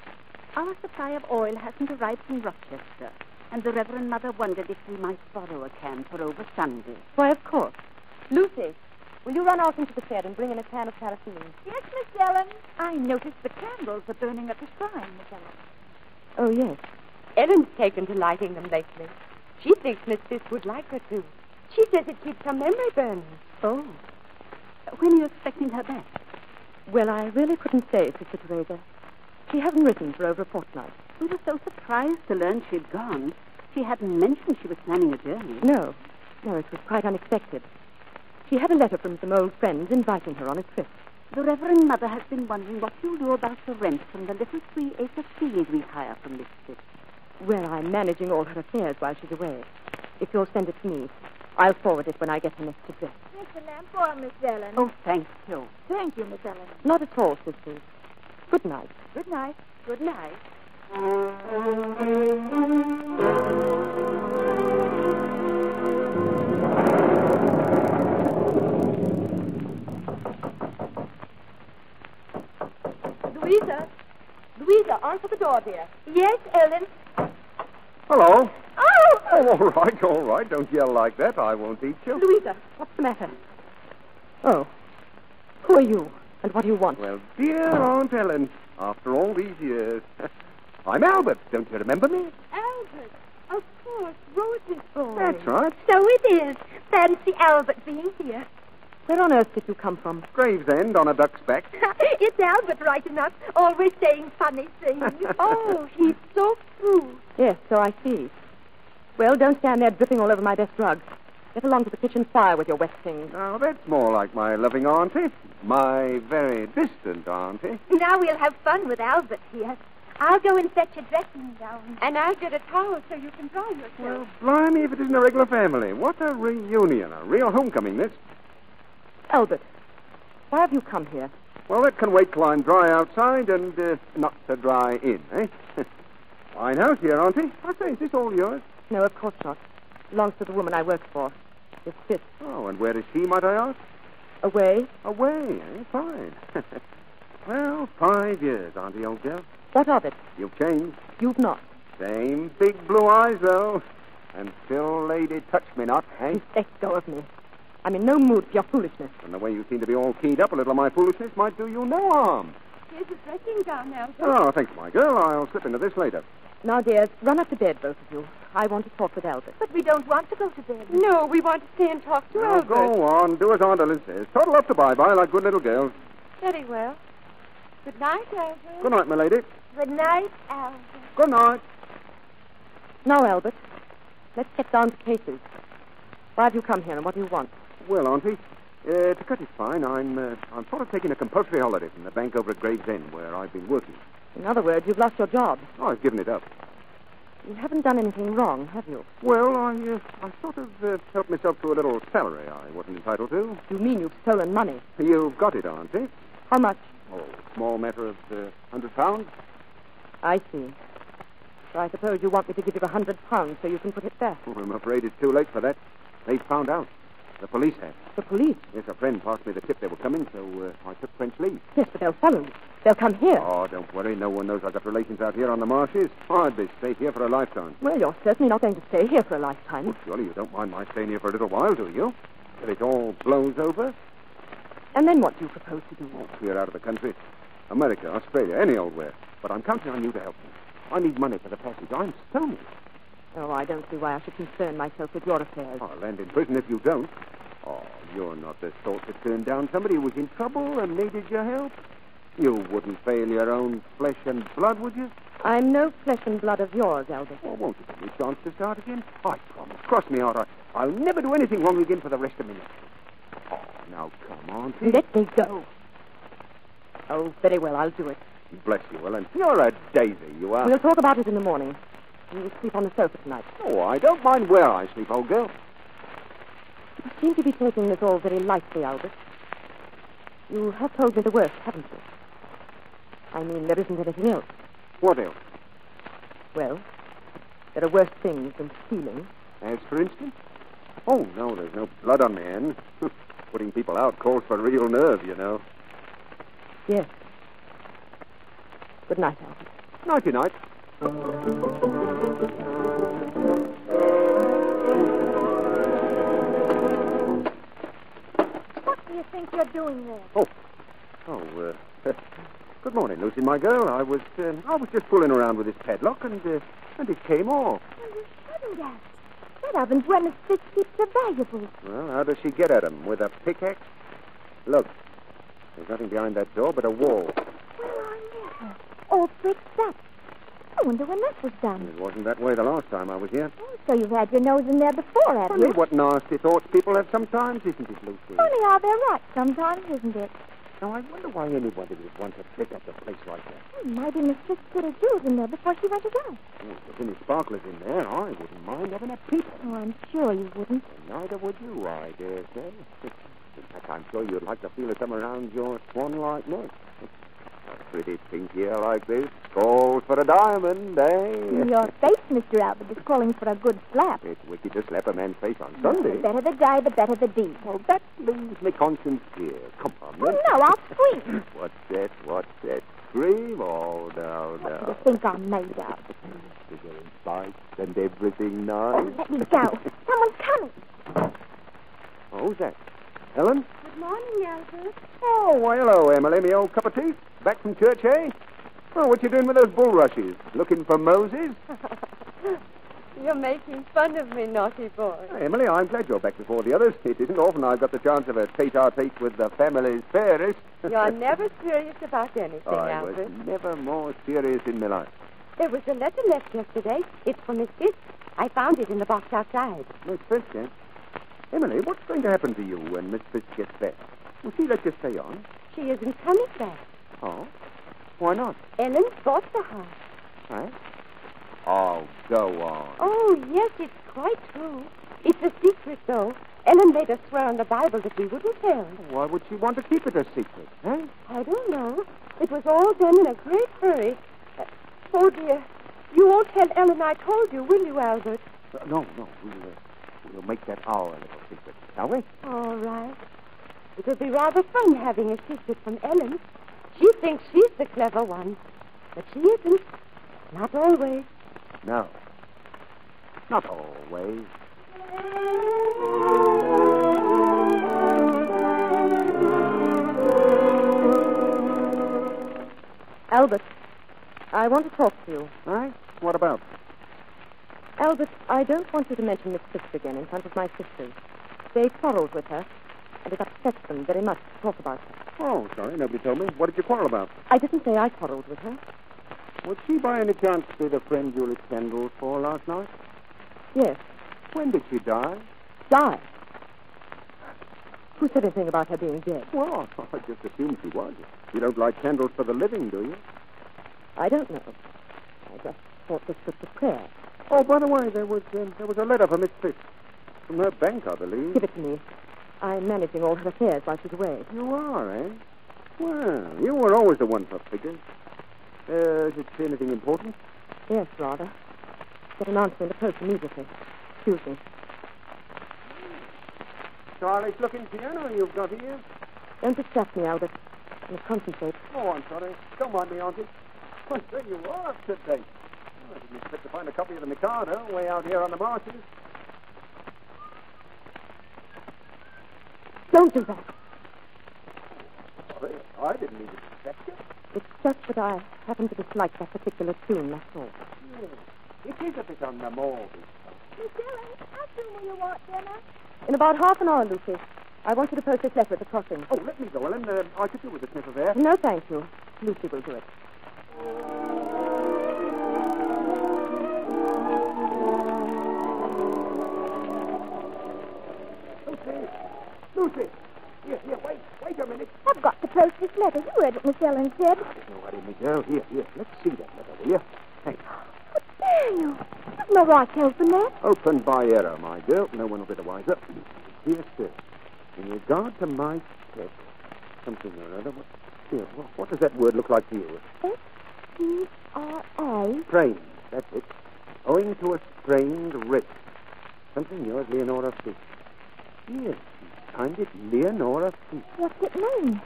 Our supply of oil hasn't arrived from Rochester, and the Reverend Mother wondered if we might borrow a can for over Sunday. Why, of course. Lucy, will you run out into the shed and bring in a can of paraffin? Yes, Miss Ellen. I noticed the candles are burning at the shrine, Miss Ellen. Oh, yes. Ellen's taken to lighting them lately. She thinks Miss Fisk would like her to. She says it keeps her memory burning. Oh. When are you expecting her back? Well, I really couldn't say, Sister Teresa. She hasn't written for over a fortnight. We were so surprised to learn she'd gone. She hadn't mentioned she was planning a journey. No, it was quite unexpected. She had a letter from some old friends inviting her on a trip. The Reverend Mother has been wondering what you'll do about the rent from the little 3-acre field we hire from Miss Fitz. Well, I'm managing all her affairs while she's away. If you'll send it to me, I'll forward it when I get her next address. Here's the lamp for Miss Ellen. Oh, thank you. Thank you, Miss Ellen. Not at all, sisters. Good night. Good night. Good night. Louisa, answer the door, dear. Yes, Ellen. Hello. Oh! All right. Don't yell like that. I won't eat you. Louisa, what's the matter? Oh. Who are you? And what do you want? Well, dear Aunt Ellen, after all these years, I'm Albert. Don't you remember me? Albert. Of course, Rose's boy. That's right. So it is. Fancy Albert being here. Where on earth did you come from? Gravesend on a duck's back. It's Albert right enough, always saying funny things. Oh, he's so true. Yes, so I see. Well, don't stand there dripping all over my best rug. Get along to the kitchen fire with your wet things. Now, that's more like my loving auntie. My very distant auntie. Now we'll have fun with Albert here. I'll go and fetch a dressing gown. And I'll get a towel so you can dry yourself. Well, blimey if it isn't a regular family. What a reunion. A real homecoming, this. Albert, why have you come here? Well, that can wait till I'm dry outside and not so dry in, eh? Fine house here, auntie. I say, is this all yours? No, of course not. Belongs to the woman I work for. Miss Fitz. Oh, and where is she, might I ask? Away. Away, eh? Fine. Well, 5 years, auntie, old girl. What of it? You've changed. You've not. Same big blue eyes, though. And still, lady, touch me not, eh? Let go of me. I'm in no mood for your foolishness. And the way you seem to be all keyed up, a little of my foolishness might do you no harm. Here's a dressing gown, Albert. Oh, thanks, my girl. I'll slip into this later. Now, dears, run up to bed, both of you. I want to talk with Albert. But we don't want to go to bed. No, we want to stay and talk to Now, Albert. go on. Do as Aunt Ellen says. Toddle up to bye-bye like good little girls. Very well. Good night, Albert. Good night, my lady. Good night, Albert. Good night. Now, Albert, let's get down to cases. Why have you come here and what do you want? Well, auntie, to cut it fine, I'm sort of taking a compulsory holiday from the bank over at Gravesend where I've been working. In other words, you've lost your job. Oh, I've given it up. You haven't done anything wrong, have you? Well, I sort of helped myself to a little salary I wasn't entitled to. You mean you've stolen money? You've got it, auntie. How much? Oh, small matter of £100. I see. So I suppose you want me to give you £100 so you can put it back. Oh, I'm afraid it's too late for that. They've found out. The police have. The police? Yes, a friend passed me the tip they were coming, so I took French leave. Yes, but they'll follow you. They'll come here. Oh, don't worry. No one knows I've got relations out here on the marshes. I'd be safe here for a lifetime. Well, you're certainly not going to stay here for a lifetime. Well, surely you don't mind my staying here for a little while, do you? Till it all blows over? And then what do you propose to do? Oh, clear out of the country. America, Australia, any old where. But I'm counting on you to help me. I need money for the passage. I'm stoned. Oh, I don't see why I should concern myself with your affairs. I'll land in prison if you don't. Oh, you're not the sort to turn down somebody who was in trouble and needed your help. You wouldn't fail your own flesh and blood, would you? I'm no flesh and blood of yours, Albert. Oh, won't you give me a chance to start again? I promise. Cross me out. I'll never do anything wrong again for the rest of me life. Oh, now come on, Pete. Let me go. Oh, very well, I'll do it. Bless you, Ellen. You're a daisy, you are. We'll talk about it in the morning. You sleep on the sofa tonight. Oh, I don't mind where I sleep, old girl. You seem to be taking this all very lightly, Albert. You have told me the worst, haven't you? I mean, there isn't anything else. What else? Well, there are worse things than stealing. As for instance? Oh, no, there's no blood on my hands. Putting people out calls for real nerve, you know. Yes. Good night, Albert. Nighty-night. What do you think you're doing there? Good morning, Lucy, my girl. I was just fooling around with this padlock, and it came off. Well, you shouldn't have. That oven's one of Fitz keeps the valuables. Well, how does she get at them? With a pickaxe? Look, there's nothing behind that door but a wall. Well, I never. All fixed up. I wonder when that was done. It wasn't that way the last time I was here. Oh, so you've had your nose in there before, have Funny you? what nasty thoughts people have sometimes, isn't it, Lucy? Funny how they're right sometimes, isn't it? Now, I wonder why anybody would want to pick up a place like that. Maybe Miss Fisk put her jewels in there before she went to die. Oh, if there's any sparklers in there, I wouldn't mind having a peep. Oh, I'm sure you wouldn't. Well, neither would you, I dare say. In fact, I'm sure you'd like to feel some around your swan-like neck. A pretty pink hair like this calls for a diamond, eh? Your face, Mr. Albert, is calling for a good slap. It's wicked to slap a man's face on Sunday. The better the die, the better the deed. Well, that leaves me conscience clear. Come on, Oh, no, I'll scream. What's that? Scream? Oh, no. What do you think I'm made of? Sugar and spice and everything nice. Oh, let me go. Someone's coming. Oh, who's that? Ellen? Good morning, Albert. Oh, why, hello, Emily, me old cup of tea. Back from church, eh? Oh, what you doing with those bulrushes? Looking for Moses? You're making fun of me, naughty boy. Hey, Emily, I'm glad you're back before the others. It isn't often I've got the chance of a tete-a-tete with the family's fairest. You're never serious about anything, I was Albert. never more serious in my life. There was a letter left yesterday. It's from Miss Fisk. I found it in the box outside. Miss Fisk, eh? Emily, what's going to happen to you when Miss Fisk gets back? Will she let you stay on? She isn't coming back. Oh? Why not? Ellen bought the house. Eh? Oh, go on. Oh, yes, it's quite true. It's a secret, though. Ellen made us swear on the Bible that we wouldn't tell. Why would she want to keep it a secret, eh? I don't know. It was all done in a great hurry. Oh, dear. You won't tell Ellen I told you, will you, Albert? No. We'll make that our little secret, shall we? All right. It'll be rather fun having a secret from Ellen. She thinks she's the clever one. But she isn't. Not always. No. Not always. Albert, I want to talk to you. Aye? What about? Albert, I don't want you to mention Miss Fisk again in front of my sisters. They quarreled with her, and it upsets them very much to talk about her. Oh, sorry, nobody told me. What did you quarrel about? I didn't say I quarreled with her. Was she by any chance be the friend you lit candles for last night? Yes. When did she die? Die? Who said anything about her being dead? Well, I just assumed she was. You don't light candles for the living, do you? I don't know. I just thought this was a prayer. Oh, by the way, there was a letter for Miss Fisk. From her bank, I believe. Give it to me. I'm managing all her affairs while she's away. You are, eh? Well, you were always the one for figures. Does it say anything important? Yes, rather. Get an answer in the post immediately. Excuse me. Charlie's looking piano you've got here. Don't distract me, Albert. I must concentrate. Oh, I'm sorry. Don't mind me, Auntie. Well, there you are today. I didn't expect to find a copy of the Mikado way out here on the marshes. Don't do that. Sorry, I didn't mean to distract you. It's just that I happen to dislike that particular tune, that's all. It is a bit on the morbid. Miss Ellen, how soon will you want dinner? In about half an hour, Lucy. I want you to post this letter at the crossing. Oh, let me go, Ellen. I could do with a sniff of air. No, thank you. Lucy will do it. Lucy! Here, wait a minute. I've got to post this letter. You heard what Miss Ellen said. There's no hurry, me girl. Here. Let's see that letter, will you? Hey. What dare you? There's no right to open that. Open by error, my girl. No one will be the wiser. Here, sir. In regard to my check, something or other. What does that word look like to you? S-T-R-A. Sprained. That's it. Owing to a sprained wrist. Something yours, Leonora Fisk. Yes. Signed it Leonora Fisk. What's it mean?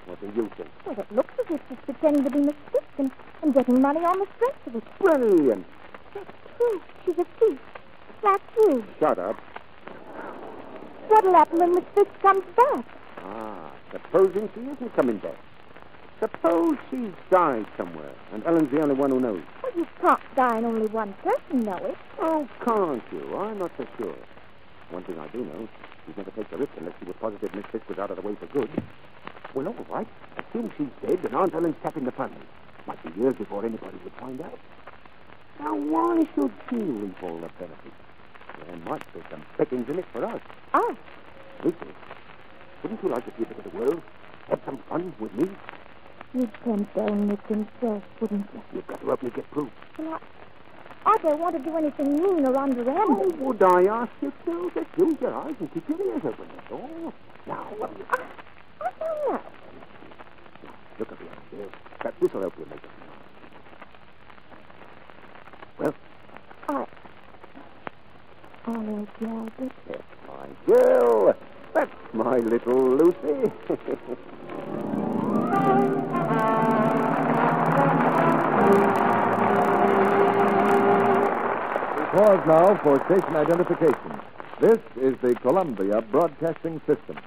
What do you think? Well, it looks as if she's pretending to be Miss Fisk and getting money on the strength of it. Brilliant. That's true. She's a thief. Like you. Shut up. What'll happen when Miss Fisk comes back? Supposing she isn't coming back. Suppose she's died somewhere, and Ellen's the only one who knows. Well, you can't die and only one person know it. Oh, can't you? I'm not so sure. One thing I do know, she'd never take the risk unless she was positive Miss Fisk was out of the way for good. Well, all right. Assume she's dead and Aunt Ellen's tapping the funds. Might be years before anybody would find out. Now, why should you recall the benefit? There might be some pickings in it for us. Ah. Lucy, wouldn't you like to see a bit of the world? Have some fun with me? You'd send down Nick himself, wouldn't you? You've got to help me get proof. Well, I don't want to do anything mean or underhanded. Oh, would I ask you to? Just use your eyes and keep your ears open, that's all. Now, what do you think? I don't know. Look at me, dear. Perhaps this will help you make it. Well? I'll help you out. My girl, that's my little Lucy. We pause now for station identification. This is the Columbia Broadcasting System.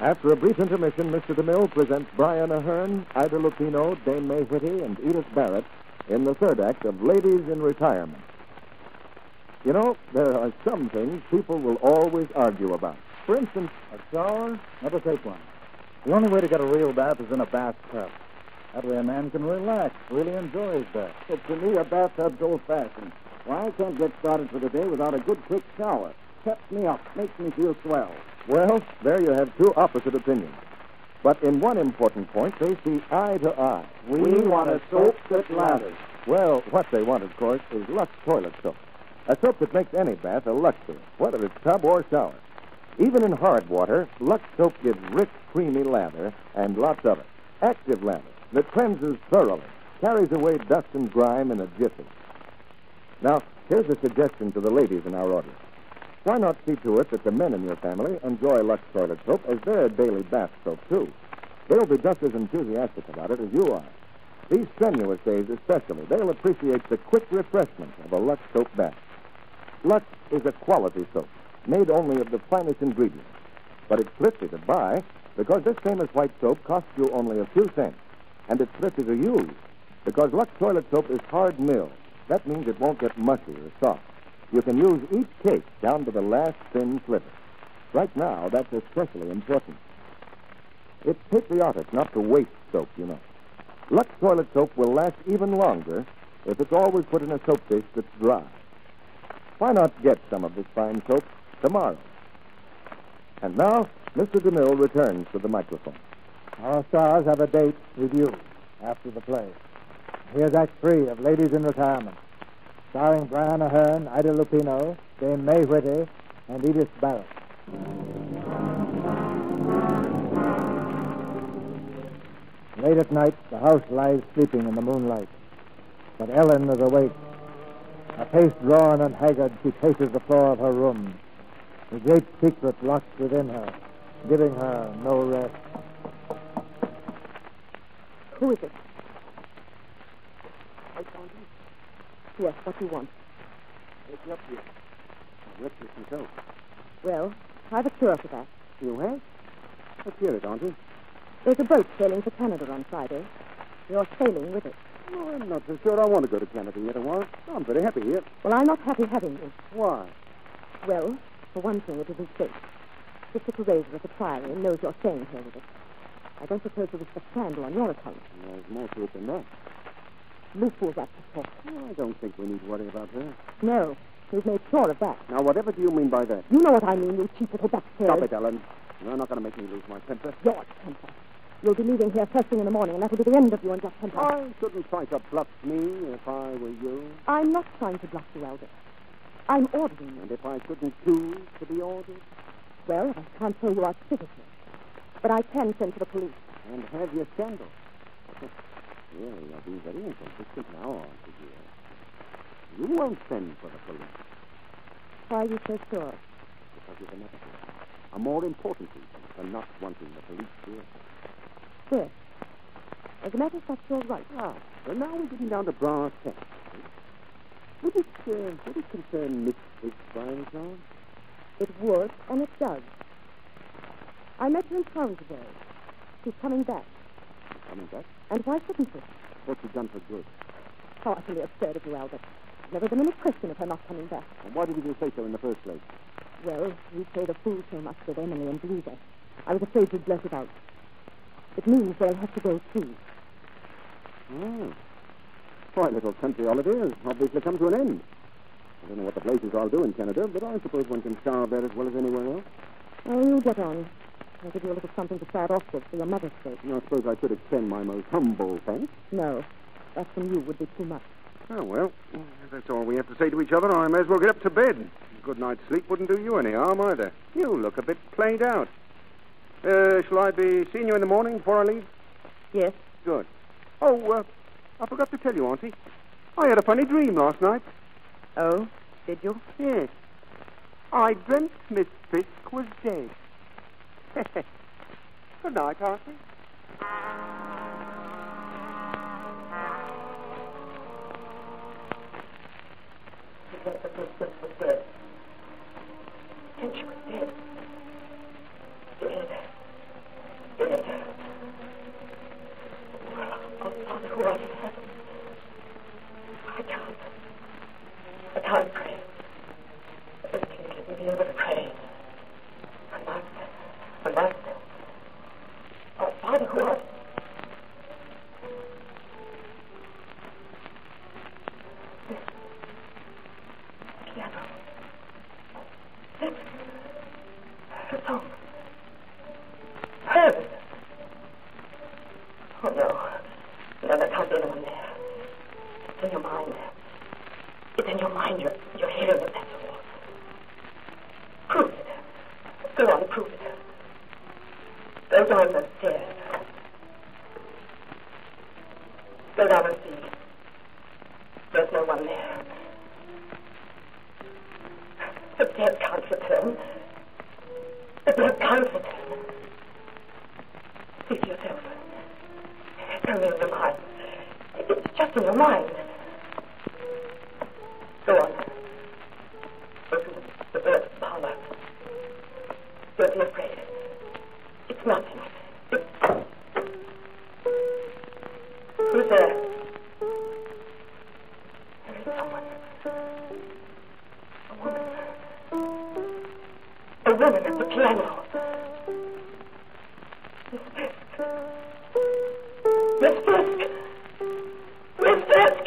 After a brief intermission, Mr. DeMille presents Brian Ahern, Ida Lupino, Dame May Whitty, and Edith Barrett in the third act of Ladies in Retirement. You know, there are some things people will always argue about. For instance, a shower? Never take one. The only way to get a real bath is in a bathtub. That way a man can relax, really enjoy his bath. But to me, a bathtub's old-fashioned. Why, I can't get started for the day without a good, quick shower. Peps me up, makes me feel swell. well, there you have two opposite opinions. But in one important point, they see eye to eye. We want a soap that lathers. Well, what they want, of course, is Lux toilet soap. A soap that makes any bath a luxury, whether it's tub or shower. Even in hard water, Lux soap gives rich, creamy lather, and lots of it. Active lather that cleanses thoroughly, carries away dust and grime in a jiffy. Now, here's a suggestion to the ladies in our audience. Why not see to it that the men in your family enjoy Lux toilet soap as their daily bath soap, too? They'll be just as enthusiastic about it as you are. These strenuous days especially, they'll appreciate the quick refreshment of a Lux soap bath. Lux is a quality soap, made only of the finest ingredients. But it's thrifty to buy because this famous white soap costs you only a few cents. And it's thrifty to use because Lux toilet soap is hard milled. That means it won't get mushy or soft. You can use each cake down to the last thin sliver. Right now, that's especially important. It's patriotic not to waste soap, you know. Lux toilet soap will last even longer if it's always put in a soap dish that's dry. Why not get some of this fine soap tomorrow? And now, Mr. DeMille returns to the microphone. Our stars have a date with you after the play. Here's Act 3 of Ladies in Retirement, starring Brian Ahern, Ida Lupino, Dame May Whitty, and Edith Barrett. Late at night, the house lies sleeping in the moonlight. But Ellen is awake. A face drawn and haggard, she paces the floor of her room. The great secret locked within her, giving her no rest. Who is it? Yes, what do you want? It's up here. I left it myself. Well, I've a cure for that. You have? Let's hear it, Auntie. There's a boat sailing for Canada on Friday. You're sailing with it. Oh, I'm not so sure I want to go to Canada yet awhile. I'm very happy here. Well, I'm not happy having you. Why? Well, for one thing, it isn't safe. Sister Teresa at the Priory knows you're staying here with us. I don't suppose there was a scandal on your account. There's more to it than that. Lucy is at the port. Oh, I don't think we need to worry about her. No, we've made sure of that. Now, whatever do you mean by that? You know what I mean, you cheap little backstairs. Stop it, Ellen. You're not going to make me lose my temper. Your temper. You'll be leaving here first thing in the morning, and that'll be the end of you and your temper. I shouldn't try to bluff me if I were you. I'm not trying to bluff you, Albert. I'm ordering you. And if I couldn't choose to be ordered? Well, I can't say you are citizen. But I can send for the police. And have your scandal. Yeah, you'll be very inconsistent now, aren't you, dear? You won't send for the police. Why are you so sure? Because there's another thing. A more important reason than not wanting the police here. Yes. As a matter of fact, you're right. Ah, so now we're getting down to brass tacks. Would it concern Miss Biggs by any chance? It would, and it does. I met her in town today. She's coming back. Coming back? And why shouldn't she? What's she done for good? How utterly absurd of you, Albert. Never been any question of her not coming back. And why didn't you say so in the first place? Well, you say the fool so much with Emily and Louisa. I was afraid you'd blurt it out. It means they'll have to go too. Oh. Quite little country holiday has obviously come to an end. I don't know what the places I'll do in Canada, but I suppose one can starve there as well as anywhere else. Oh, you'll get on. I'll give you a little something to start off with for your mother's sake. I suppose I should extend my most humble thanks. No, that from you would be too much. Oh, well, if that's all we have to say to each other, I may as well get up to bed. A good night's sleep wouldn't do you any harm either. You look a bit played out. Shall I be seeing you in the morning before I leave? Yes. Good. Oh, I forgot to tell you, Auntie. I had a funny dream last night. Oh, did you? Yes. I dreamt Miss Fisk was dead. Good night, Auntie. Miss was dead. And she was dead. Dead. Oh, Father, who are you? I can't pray. Please let me be able to pray. I must. Oh, Father, who are you? Piano. The song. Heaven. Oh, no. No, there can't be anyone there. It's in your mind. It's in your mind. You're hearing it, that's all. Prove it. Go on, prove it. Go down those stairs. Go down and see. There's no one there. The dead can't return. The dead can't return. See for yourself. It's only in your mind. It's just in your mind. Go on. Go to the bird's parlor. Don't be afraid. It's nothing. Who's there? There is someone. A woman. A woman at the piano. Miss Fisk. Miss Fisk. Miss Fisk.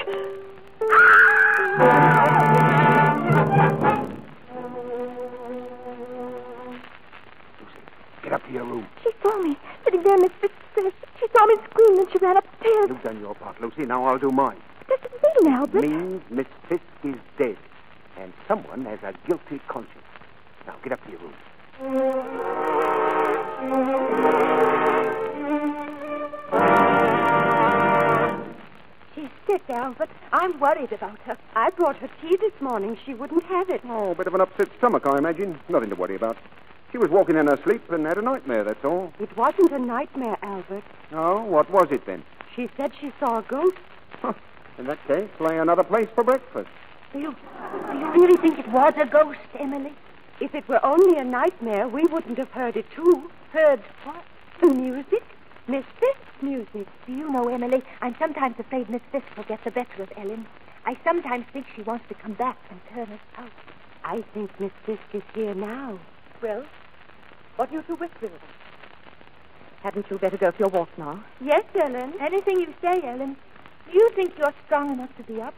Get up to your room. She saw me, sitting there in Miss Fisk's dress. She saw me scream and she ran upstairs. You've done your part, Lucy. Now I'll do mine. What does it mean, Albert? Means Miss Fisk is dead. And someone has a guilty conscience. Now get up to your room. She's sick, Albert. I'm worried about her. I brought her tea this morning. She wouldn't have it. Oh, a bit of an upset stomach, I imagine. Nothing to worry about. She was walking in her sleep and had a nightmare, that's all. It wasn't a nightmare, Albert. Oh, what was it then? She said she saw a ghost. Huh. In that case, play another place for breakfast. Do you really think it was a ghost, Emily? If it were only a nightmare, we wouldn't have heard it, too. Heard what? The music? Miss Fisk's music. Do you know, Emily, I'm sometimes afraid Miss Fisk will get the better of Ellen. I sometimes think she wants to come back and turn us out. I think Miss Fisk is here now. Well, what are you two whispering about? Hadn't you better go for your walk now? Yes, Ellen. Anything you say, Ellen. Do you think you're strong enough to be up?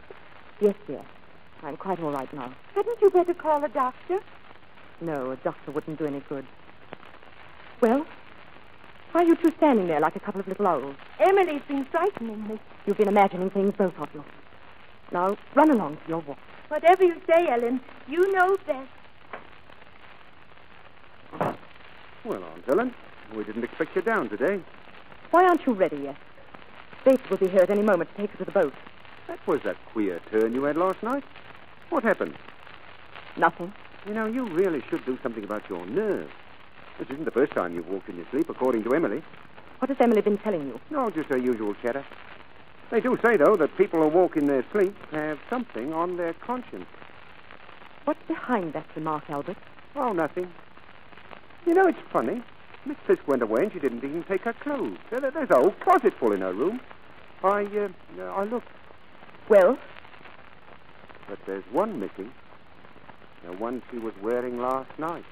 Yes, dear. I'm quite all right now. Hadn't you better call a doctor? No, a doctor wouldn't do any good. Well, why are you two standing there like a couple of little owls? Emily's been frightening me. You've been imagining things, both of you. Now, run along for your walk. Whatever you say, Ellen, you know best. Well, Aunt Ellen, we didn't expect you down today. Why aren't you ready yet? Bates will be here at any moment to take her to the boat. That was a queer turn you had last night. What happened? Nothing. You know, you really should do something about your nerves. This isn't the first time you've walked in your sleep, according to Emily. What has Emily been telling you? No, just her usual chatter. They do say, though, that people who walk in their sleep have something on their conscience. What's behind that remark, Albert? Oh, nothing. You know, it's funny. Miss Fisk went away and she didn't even take her clothes. There's a whole closet full in her room. I looked. Well? But there's one missing. The one she was wearing last night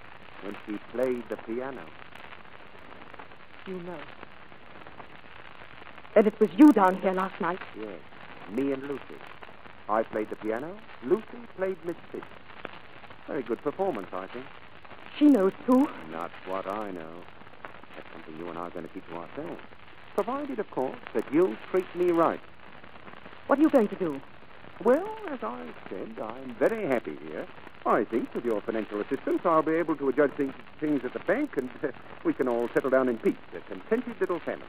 when she played the piano. You know. That it was you down here last night? Yes, me and Lucy. I played the piano. Lucy played Miss Fisk. Very good performance, I think. She knows, too. Not what I know. That's something you and I are going to keep to ourselves. Provided, of course, that you'll treat me right. What are you going to do? Well, as I said, I'm very happy here. I think with your financial assistance, I'll be able to adjust things at the bank, and we can all settle down in peace, a contented little family.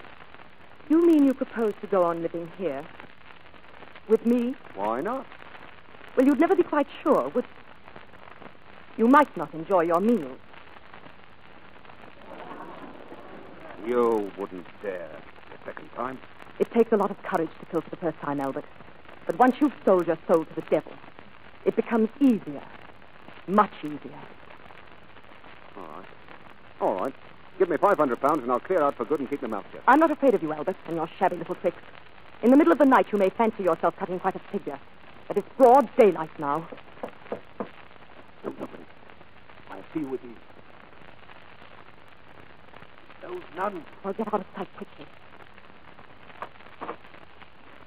You mean you propose to go on living here? With me? Why not? Well, you'd never be quite sure, would you? You might not enjoy your meals. You wouldn't dare the second time. It takes a lot of courage to kill for the first time, Albert. But once you've sold your soul to the devil, it becomes easier. Much easier. All right. Give me £500 and I'll clear out for good and keep them out here. I'm not afraid of you, Albert, and your shabby little tricks. In the middle of the night, you may fancy yourself cutting quite a figure. But it's broad daylight now. Nobody. I'll see you with these. Those nuns. Well, get out of sight quickly.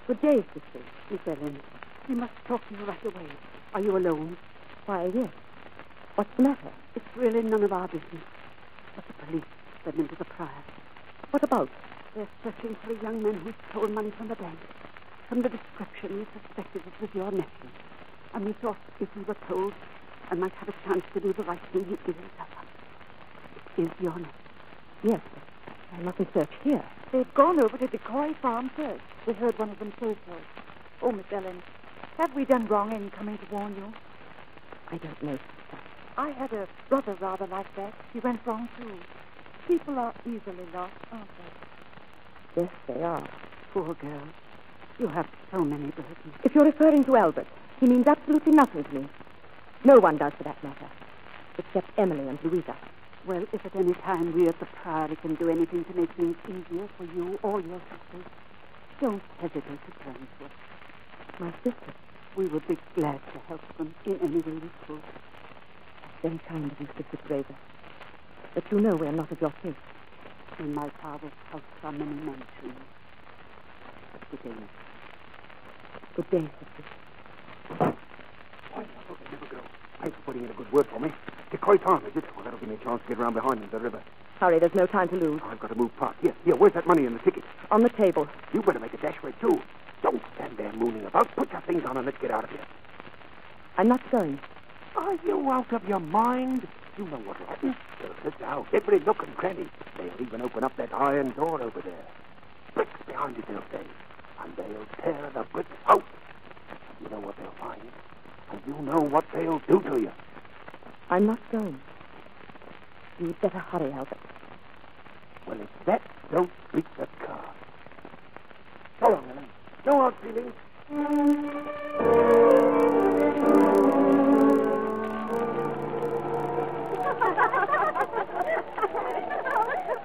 Good day, sister. Miss Ellen, we must talk to you right away. Are you alone? Why, yes. What's the matter? It's really none of our business. But the police led them to the prior. What about? They're searching for a young man who stole money from the bank. From the description, we suspected it was your nephew. And we thought if we were told, I might have a chance to do the right thing. He is It is your nephew. Yes, but I mustn't search here. They've gone over to Decoy Farm first. We heard one of them say so. Oh, Miss Ellen, have we done wrong in coming to warn you? I don't know. I had a brother rather like that. He went wrong, too. People are easily lost, aren't they? Yes, they are. Poor girl. You have so many burdens. If you're referring to Albert, he means absolutely nothing to me. No one does, for that matter. Except Emily and Louisa. Well, if at any time we at the Priory can do anything to make things easier for you or your sisters, don't hesitate to turn to us. My sisters? We would be glad to help them in any way we could. That's very kind of you, Sister Teresa. But you know we're not of your faith. In my father's house are many mansions. Good day, Miss. Good day, sisters. Thanks for putting in a good word for me. Decoy Farm, is it? Well, that'll give me a chance to get around behind them to the river. Hurry, there's no time to lose. I've got to move past. Here, where's that money and the ticket? On the table. You better make a dash for it, too. Don't stand there mooning about. Put your things on and let's get out of here. I'm not going. Are you out of your mind? You know what'll happen. They'll search the house, every nook and cranny. They'll even open up that iron door over there. Bricks behind it, they'll say. And they'll tear the bricks out. You know what they'll find. And you know what they'll do to you. I'm not going. You'd better hurry, Albert. Well, if that don't beat the car. So long, Ellen. No hard feelings.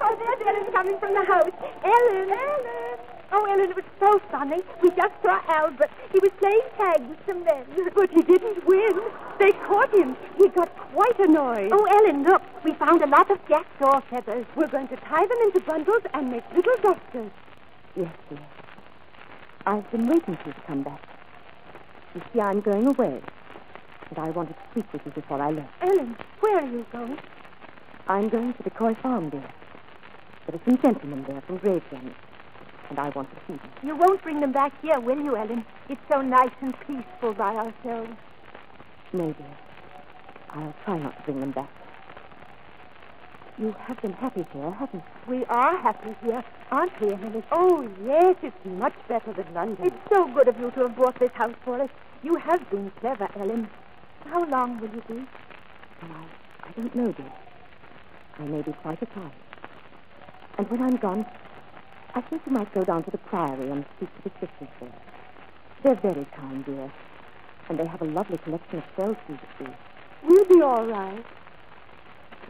Oh, there's Ellen coming from the house. Ellen! Oh, Ellen, it was so funny. We just saw Albert. He was playing tag with some men. But he didn't win. They caught him. He got quite annoyed. Oh, Ellen, look. We found a lot of jackdaw feathers. We're going to tie them into bundles and make little dusters. Yes, dear. I've been waiting for you to come back. You see, I'm going away. And I wanted to speak with you before I left. Ellen, where are you going? I'm going to Decoy Farm, dear. There are some gentlemen there from Gravesend. And I want to see them. You won't bring them back here, will you, Ellen? It's so nice and peaceful by ourselves. No, dear. I'll try not to bring them back. You have been happy here, haven't you? We are happy here, aren't we, Emily? Oh, yes, it's much better than London. It's so good of you to have bought this house for us. You have been clever, Ellen. How long will you be? Well, I don't know, dear. I may be quite a time. And when I'm gone, I think you might go down to the Priory and speak to the sisters there. They're very kind, dear. And they have a lovely collection of shells for you to see. We'll be all right.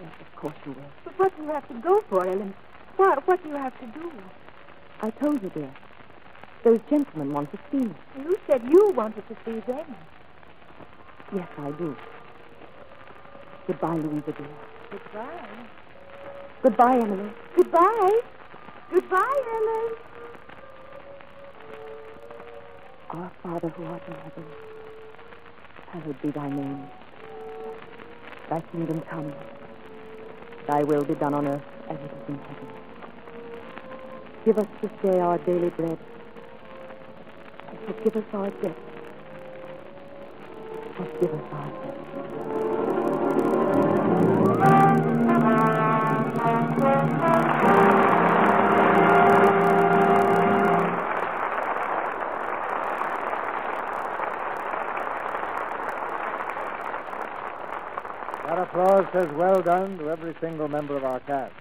Yes, of course you will. But what do you have to go for, Ellen? What do you have to do? I told you, dear. Those gentlemen want to see me. You said you wanted to see them. Yes, I do. Goodbye, Louisa, dear. Goodbye. Goodbye, Emily. Goodbye. Goodbye, Ellen. Our Father who art in heaven, hallowed be thy name. Thy kingdom come. Thy will be done on earth as it is in heaven. Give us this day our daily bread. And forgive us our debts. Forgive us our debts. That applause says well done to every single member of our cast.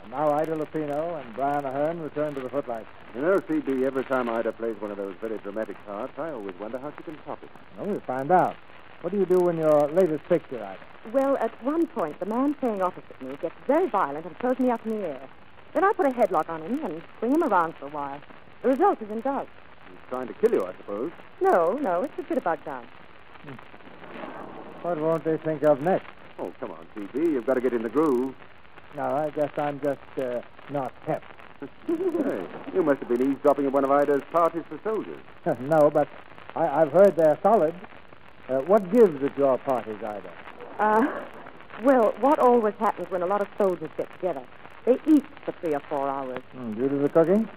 And now Ida Lupino and Brian Ahern return to the footlights. You know, C.B., every time Ida plays one of those very dramatic parts, I always wonder how she can top it. Well, we'll find out. What do you do in your latest picture, Ida? Well, at one point, the man playing opposite me gets very violent and throws me up in the air. Then I put a headlock on him and swing him around for a while. The result is in doubt. He's trying to kill you, I suppose. No, it's a jitterbug dance. What won't they think of next? Oh, come on, C.B., you've got to get in the groove. No, I guess I'm just not hep. Hey, you must have been eavesdropping at one of Ida's parties for soldiers. No, but I've heard they're solid. What gives at your parties, Ida? Well, what always happens when a lot of soldiers get together? They eat for 3 or 4 hours. You do the cooking?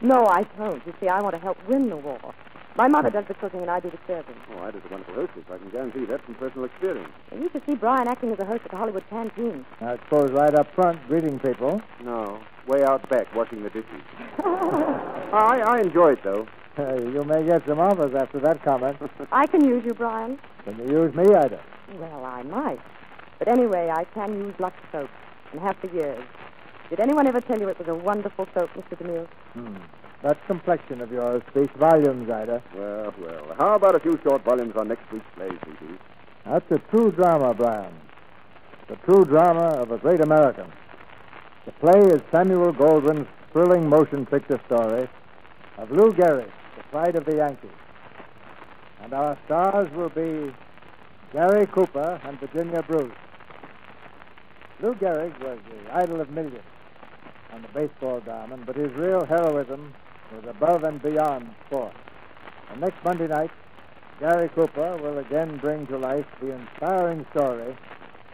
No, I don't. You see, I want to help win the war. My mother does the cooking and I do the serving. Oh, Ida's a wonderful hostess. I can guarantee that from personal experience. You should see Brian acting as a host at the Hollywood Canteen. I suppose right up front, greeting people. No, way out back, washing the dishes. I enjoy it, though. You may get some offers after that comment. I can use you, Brian. Can you use me, Ida? Well, I might. But anyway, I can use Lux soap, and have for years. Did anyone ever tell you it was a wonderful soap, Mr. DeMille? That complexion of yours speaks volumes, Ida. Well, how about a few short volumes on next week's play, C.B.? That's a true drama, Brian. The true drama of a great American. The play is Samuel Goldwyn's thrilling motion picture story of Lou Gehrig, the pride of the Yankees. And our stars will be Gary Cooper and Virginia Bruce. Lou Gehrig was the idol of millions on the baseball diamond, but his real heroism was above and beyond sport. And next Monday night, Gary Cooper will again bring to life the inspiring story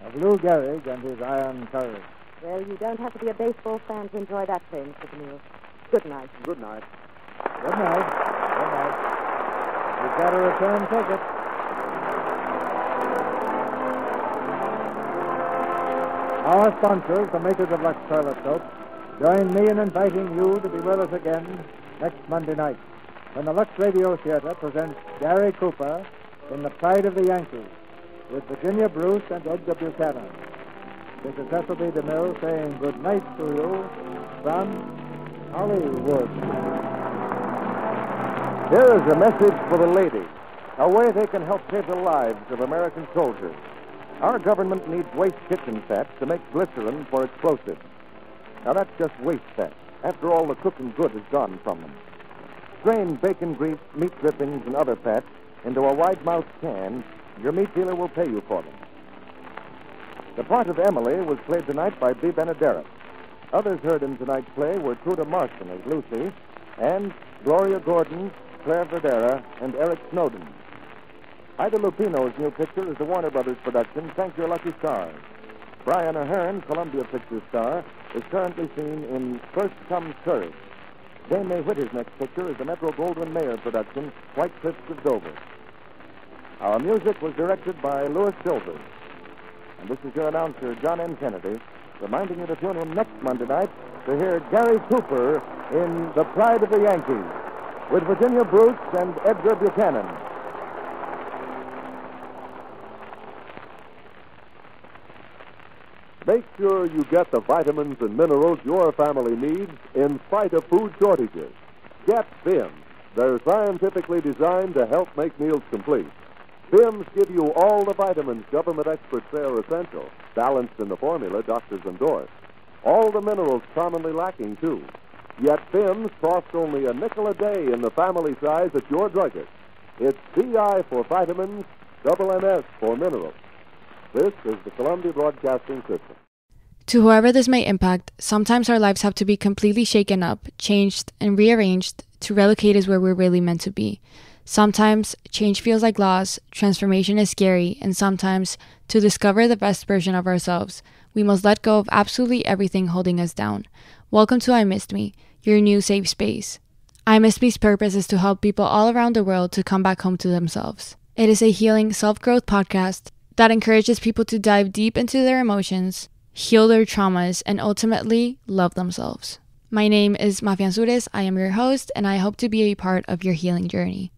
of Lou Gehrig and his iron courage. Well, you don't have to be a baseball fan to enjoy that play, Mr. DeMille. Good night. Good night. Good night. Good night. You've got a return ticket. Our sponsors, the makers of Lux Toilet Soap, join me in inviting you to be with us again next Monday night when the Lux Radio Theater presents Gary Cooper in The Pride of the Yankees with Virginia Bruce and Edgar Buchanan. This is Cecil B. DeMille saying good night to you from Hollywood. Here is a message for the ladies, a way they can help save the lives of American soldiers. Our government needs waste kitchen fats to make glycerin for explosives. Now, that's just waste fat. After all, the cooking good is gone from them. Strain bacon grease, meat drippings, and other fats into a wide-mouthed can. Your meat dealer will pay you for them. The part of Emily was played tonight by Bea Benaderet. Others heard in tonight's play were Truda Marston as Lucy, and Gloria Gordon, Claire Verdera, and Eric Snowden. Ida Lupino's new picture is the Warner Brothers production, Thank Your Lucky Stars. Brian Ahern, Columbia Pictures star, is currently seen in First Comes Courage. Dame May Whitty's next picture is the Metro-Goldwyn-Mayer production, White Cliffs of Dover. Our music was directed by Louis Silvers. And this is your announcer, John M. Kennedy, reminding you to tune in next Monday night to hear Gary Cooper in The Pride of the Yankees with Virginia Bruce and Edgar Buchanan. Make sure you get the vitamins and minerals your family needs in spite of food shortages. Get Thin. They're scientifically designed to help make meals complete. Vims give you all the vitamins government experts say are essential, balanced in the formula doctors endorse. All the minerals commonly lacking, too. Yet Vims costs only a nickel a day in the family size at your druggist. It's CI for vitamins, MS for minerals. This is the Columbia Broadcasting System. To whoever this may impact, sometimes our lives have to be completely shaken up, changed, and rearranged to relocate us where we're really meant to be. Sometimes change feels like loss, transformation is scary, and sometimes, to discover the best version of ourselves, we must let go of absolutely everything holding us down. Welcome to I Missed Me, your new safe space. I Missed Me's purpose is to help people all around the world to come back home to themselves. It is a healing self-growth podcast that encourages people to dive deep into their emotions, heal their traumas, and ultimately love themselves. My name is Mafian Sures. I am your host, and I hope to be a part of your healing journey.